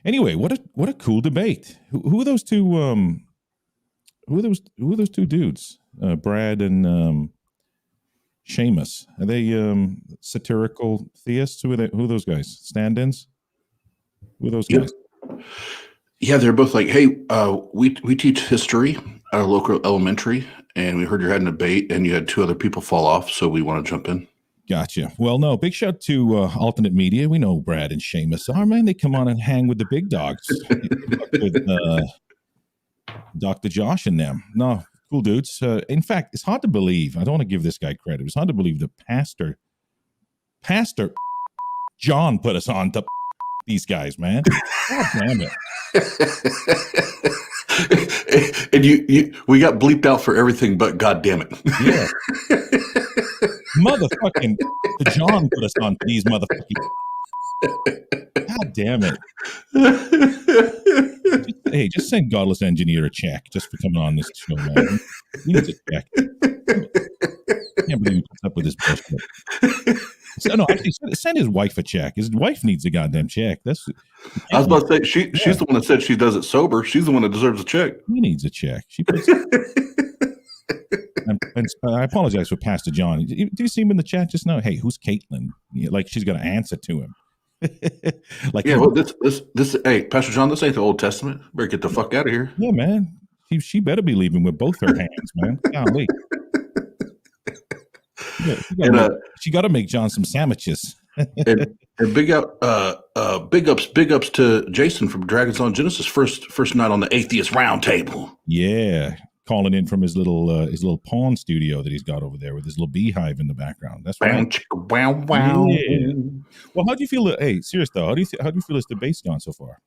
Anyway, what a cool debate. Who are those two? Who are those two dudes? Brad and Seamus. Are they satirical theists? Who are those guys? Stand-ins? Who are those guys? Yeah, they're both like, hey, we teach history at a local elementary, and we heard you had a debate, and you had 2 other people fall off, so we want to jump in. Gotcha. Well, no, big shout to Alternate Media. We know Brad and Seamus are, man. They come on and hang with the big dogs. With Dr. Josh and them. No, cool dudes. In fact, it's hard to believe. I don't want to give this guy credit. It's hard to believe that Pastor John put us on to these guys, man. God damn it. And we got bleeped out for everything but God damn it. Yeah. Motherfucking John put us on to these motherfucking. God damn it. Hey, just send Godless Engineer a check just for coming on this show, man. He needs a check. I can't believe he puts up with this bullshit. So, no, actually, send his wife a check. His wife needs a goddamn check. I was about to say, she's the one that said she does it sober. She's the one that deserves a check. He needs a check. She puts and I apologize for Pastor John. Do you see him in the chat just now? Hey, who's Caitlin? Like she's going to answer to him. Like, yeah, well, this. Hey, Pastor John, this ain't the Old Testament. Better get the fuck out of here. Yeah, man. She better be leaving with both her hands, man. Golly. She got to make John some sandwiches. and big ups to Jason from Dragons on Genesis. First night on the Atheist Roundtable. Yeah, calling in from his little pawn studio that he's got over there with his little beehive in the background. That's right. Wow. Yeah. Well, how do you feel? Hey, serious though, how do you feel this debate's gone so far?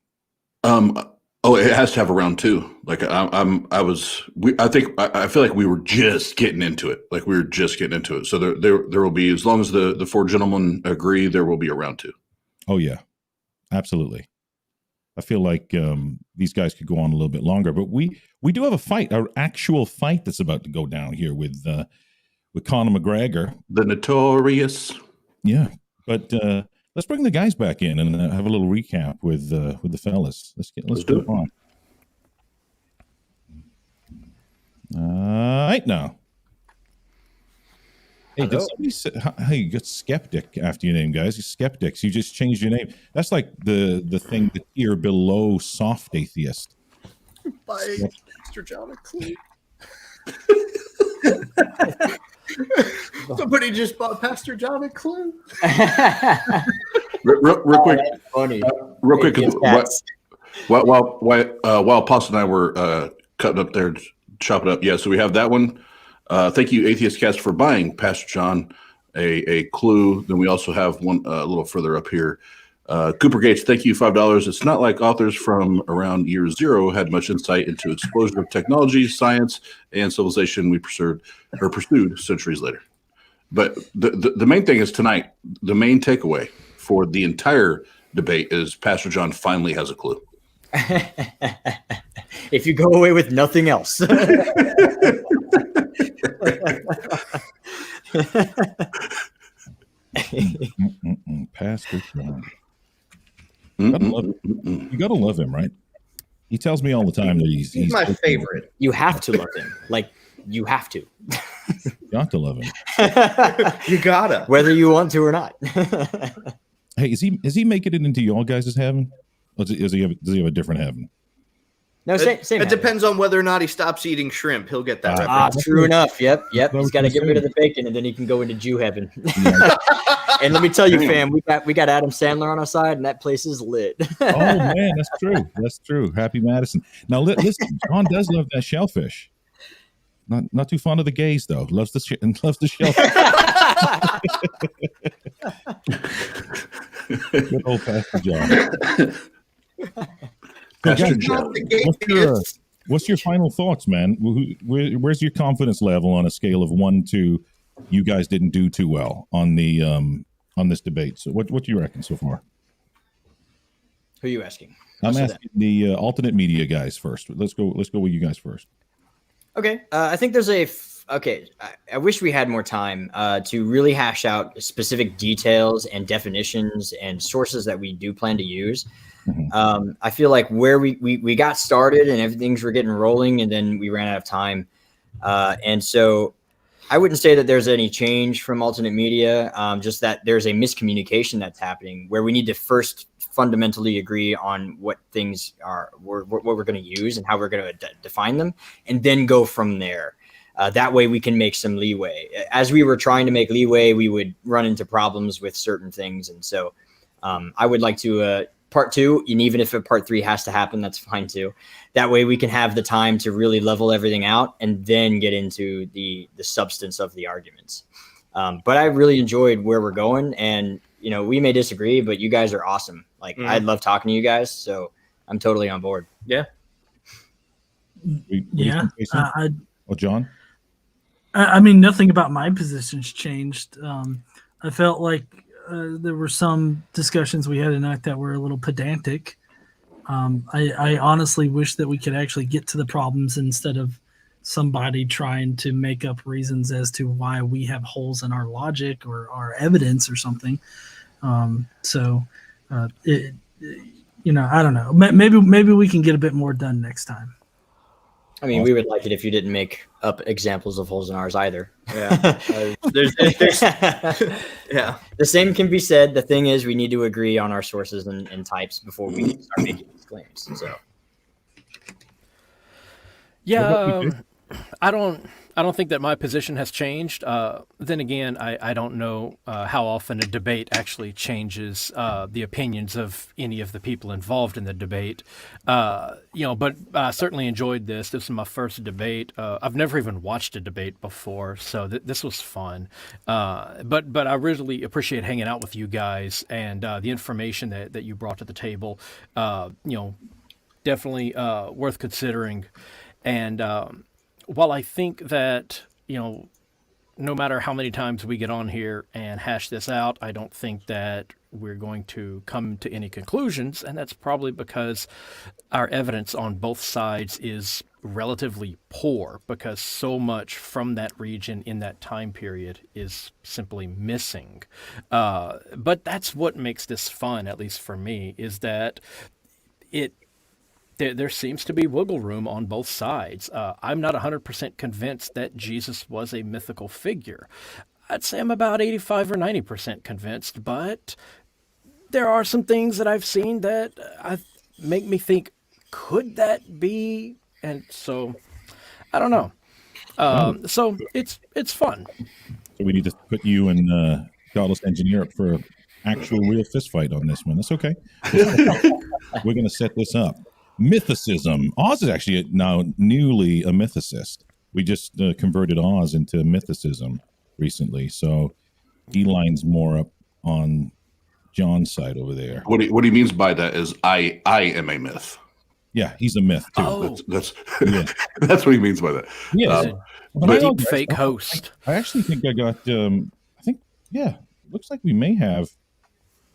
It has to have a round 2. Like I feel like we were just getting into it. So there will be, as long as the 4 gentlemen agree, there will be a round 2. Oh yeah, absolutely. I feel like these guys could go on a little bit longer, but we do have a fight, an actual fight that's about to go down here with Conor McGregor, the Notorious. Yeah, but let's bring the guys back in and have a little recap with the fellas. Let's do it on. All right now. Hey, did somebody say, hey, you got Skeptic after your name, guys? You're Skeptics. You just changed your name. That's like the thing, the tier below soft atheist. By Pastor John Clue. Somebody just bought Pastor John a clue. Real quick. Funny. Real quick. While Pastor and I were cutting up there, chopping up. Yeah, so we have that one. Thank you, Atheist Cast, for buying Pastor John a clue. Then we also have one a little further up here. Cooper Gates, thank you, $5. It's not like authors from around year zero had much insight into explosion of technology, science, and civilization we pursued centuries later. But the main thing is tonight, the main takeaway for the entire debate is Pastor John finally has a clue. If you go away with nothing else. Pastor John. You gotta love him, right? He tells me all the time that he's my favorite. You have to love him. Like, you have to. You got to love him. You gotta. Whether you want to or not. Hey, is he making it into y'all guys' heaven? Or does he have a different heaven? No, same. It depends on whether or not he stops eating shrimp. He'll get that reference. True enough. Yep. He's got to get rid of the bacon, and then he can go into Jew heaven. And let me tell you, fam, we got Adam Sandler on our side, and that place is lit. Oh man, that's true. That's true. Happy Madison. Now listen, John does love that shellfish. Not too fond of the gays though. Loves the shellfish. Good old Pastor John. Pastor John. What's your final thoughts, man? Where's your confidence level on a scale of 1 to you guys didn't do too well on the on this debate? So what do you reckon so far? Who are you asking? I'm asking the alternate media guys first. Let's go with you guys first. Okay. I think there's I wish we had more time to really hash out specific details and definitions and sources that we do plan to use. Mm-hmm. I feel like where we got started and everything's were getting rolling, and then we ran out of time. And so I wouldn't say that there's any change from alternate media, just that there's a miscommunication that's happening where we need to first fundamentally agree on what things are, what we're going to use and how we're going to define them, and then go from there. That way we can make some leeway. As we were trying to make leeway, we would run into problems with certain things. And so I would like to part 2, and even if a part 3 has to happen, that's fine too. That way we can have the time to really level everything out and then get into the substance of the arguments. But I really enjoyed where we're going, and we may disagree, but you guys are awesome. Like, I love talking to you guys, so I'm totally on board. Yeah. John? I mean, nothing about my positions changed. I felt like there were some discussions we had tonight that were a little pedantic. I honestly wish that we could actually get to the problems instead of somebody trying to make up reasons as to why we have holes in our logic or our evidence or something. I don't know. Maybe we can get a bit more done next time. I mean, we would like it if you didn't make up examples of holes in ours either. Yeah. There's yeah. The same can be said. The thing is, we need to agree on our sources and types before we start making these claims. So, yeah, I don't think that my position has changed. Then again, I don't know how often a debate actually changes the opinions of any of the people involved in the debate. But I certainly enjoyed this. This is my first debate. I've never even watched a debate before, so this was fun. But I really appreciate hanging out with you guys and the information that you brought to the table. Definitely worth considering. And while I think that, no matter how many times we get on here and hash this out, I don't think that we're going to come to any conclusions. And that's probably because our evidence on both sides is relatively poor, because so much from that region in that time period is simply missing. But that's what makes this fun, at least for me, is that there seems to be wiggle room on both sides. I'm not 100% convinced that Jesus was a mythical figure. I'd say I'm about 85 or 90% convinced, but there are some things that I've seen that make me think, could that be? And so, I don't know. So it's fun. So we need to put you and Godless Engineer up for an actual real fist fight on this one. That's okay. We're going to set this up. Mythicism. Oz is actually now newly a mythicist. We just converted Oz into mythicism recently, so he lines more up on John's side over there. What he means by that is I am a myth. Yeah, he's a myth too. Oh. That's Yeah. that's what he means by that. Yeah. But I- fake host. I actually think I got. Looks like we may have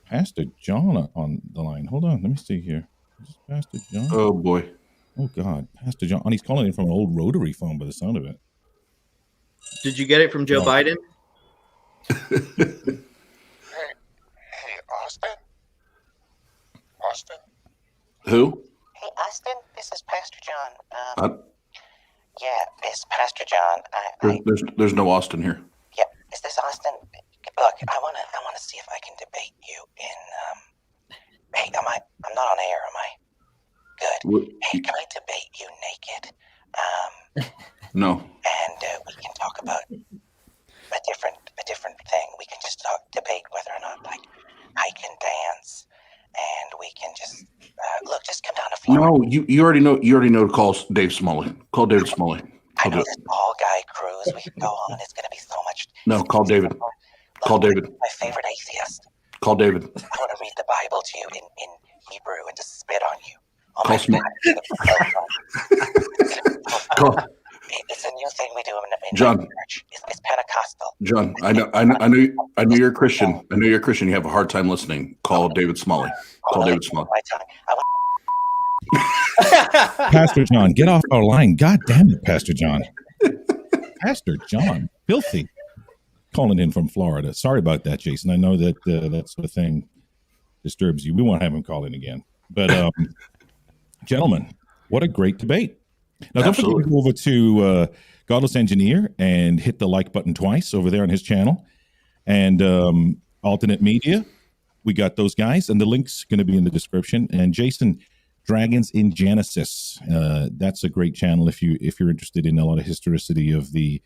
Pastor John on the line. Hold on, let me see here. Is this Pastor John? Oh boy. Oh God, Pastor John. And he's calling in from an old rotary phone by the sound of it. Did you get it from Joe No. Biden? Hey, Austin? Austin? Who? Hey, Austin, this is Pastor John. Uh, Yeah, it's Pastor John. there's no Austin here. Yeah, is this Austin? Look, I wanna see if I can debate you in. Hey, I'm not on air, am I? Good. Hey, can I debate you naked? No. And we can talk about a different thing. We can just debate whether or not like I can dance, and we can just look. Just come down to Florida. No, you already know. You already know to call Dave Smalley. Call David Smalley. I I'll know do this it. all guy cruise we can go on. It's going to be so much. No, call David. Look, Call David. My favorite atheist. Call David. I want to read the Bible to you in Hebrew and just spit on you. Oh Call my Small. God. Call It's a new thing we do in John. my church. It's Pentecostal. John. I know you're a Christian. I know you're a Christian. You have a hard time listening. Call David Smalley. Call David Smalley. My tongue. I want Pastor John, get off our line. God damn it, Pastor John. Pastor John, filthy. Calling in from Florida. Sorry about that, Jason. I know that that sort of thing disturbs you. We won't have him call in again. But, gentlemen, what a great debate. Now, don't forget to go over to Godless Engineer and hit the like button twice over there on his channel. And Alternate Media, we got those guys. And the link's going to be in the description. And Jason, Dragons in Genesis. That's a great channel if you're interested in a lot of historicity of the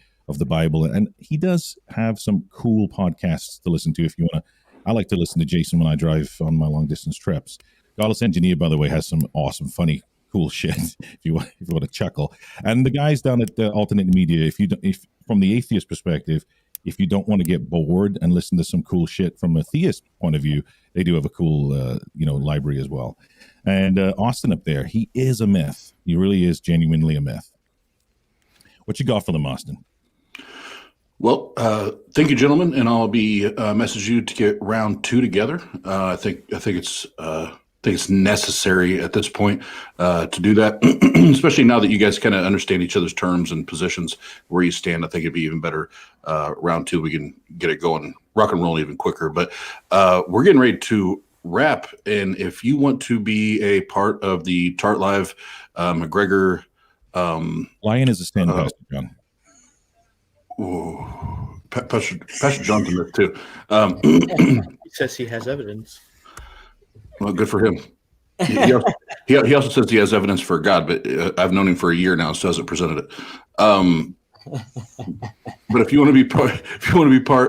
Bible. And he does have some cool podcasts to listen to if you want to. I like to listen to Jason when I drive on my long distance trips. Godless Engineer, by the way, has some awesome, funny, cool shit if you want to chuckle. And the guys down at Alternate Media, if from the atheist perspective, if you don't want to get bored and listen to some cool shit from a theist point of view, they do have a cool library as well. And Austin up there, he is a myth. He really is genuinely a myth. What you got for them, Austin? Well, thank you, gentlemen, and I'll be messaging you to get round 2 together. I think it's necessary at this point to do that, especially now that you guys kind of understand each other's terms and positions, where you stand. I think it'd be even better. Round 2, we can get it going, rock and roll even quicker. But we're getting ready to wrap, and if you want to be a part of the TART Live, McGregor, Lion is a stand, Pastor John. Pastor John's in this too. He says he has evidence. Well, good for him. He also says he has evidence for God, but I've known him for a year now, so hasn't presented it. But if you want to be part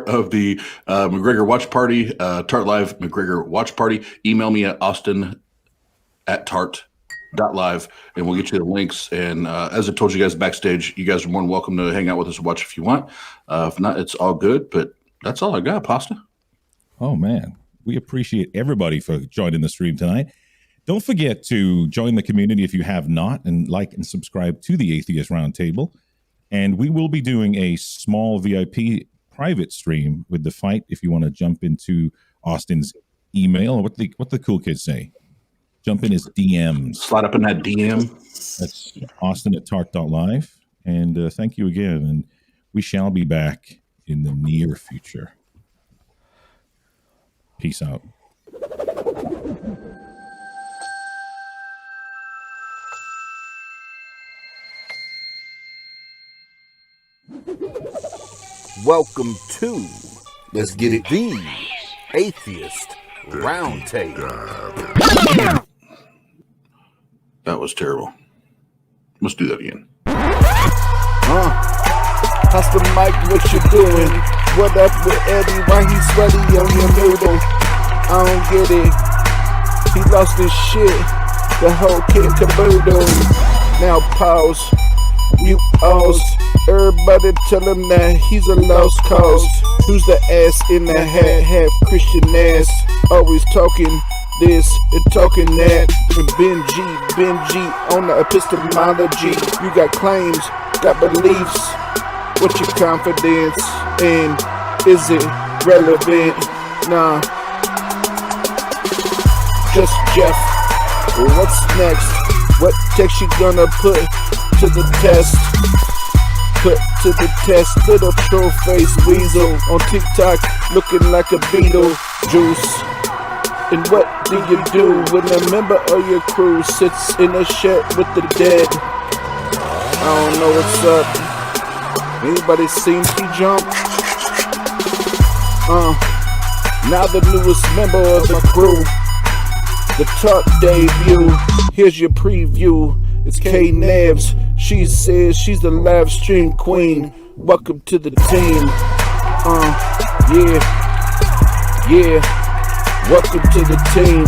of the McGregor Watch Party, TART Live McGregor Watch Party, email me at austin@tart.live, and we'll get you the links. And as I told you guys backstage, you guys are more than welcome to hang out with us and watch if you want. If not, it's all good. But that's all I got, Pasta. Oh man, we appreciate everybody for joining the stream tonight. Don't forget to join the community if you have not, and like and subscribe to the Atheist Roundtable. And we will be doing a small VIP private stream with the fight. If you want to jump into Austin's email, what the cool kids say, jump in his DMs. Slide up in that DM. That's austin@tart.live. And thank you again. And we shall be back in the near future. Peace out. Welcome to Let's Get It, the Atheist Roundtable. That was terrible. Let's do that again. Pastor Mike, what you doing? What up with Eddie? Why he sweaty on your noodle? I don't get it. He lost his shit. The whole kid caboodle. Now pause. You pause. Everybody tell him that he's a lost cause. Who's the ass in the hat? Half Christian ass. Always talking this and talking that. And Benji on the epistemology. You got claims, got beliefs. What's your confidence? And is it relevant? Nah. Just Jeff. What's next? What text you gonna put to the test? Put to the test, little troll face weasel on TikTok looking like a beetle juice. And what do you do when a member of your crew sits in a shed with the dead? I don't know what's up. Anybody seen T-Jump? Now the newest member of the crew. The TART debut. Here's your preview. It's K Nabs. She says she's the live stream queen. Welcome to the team. Yeah. Welcome to the team.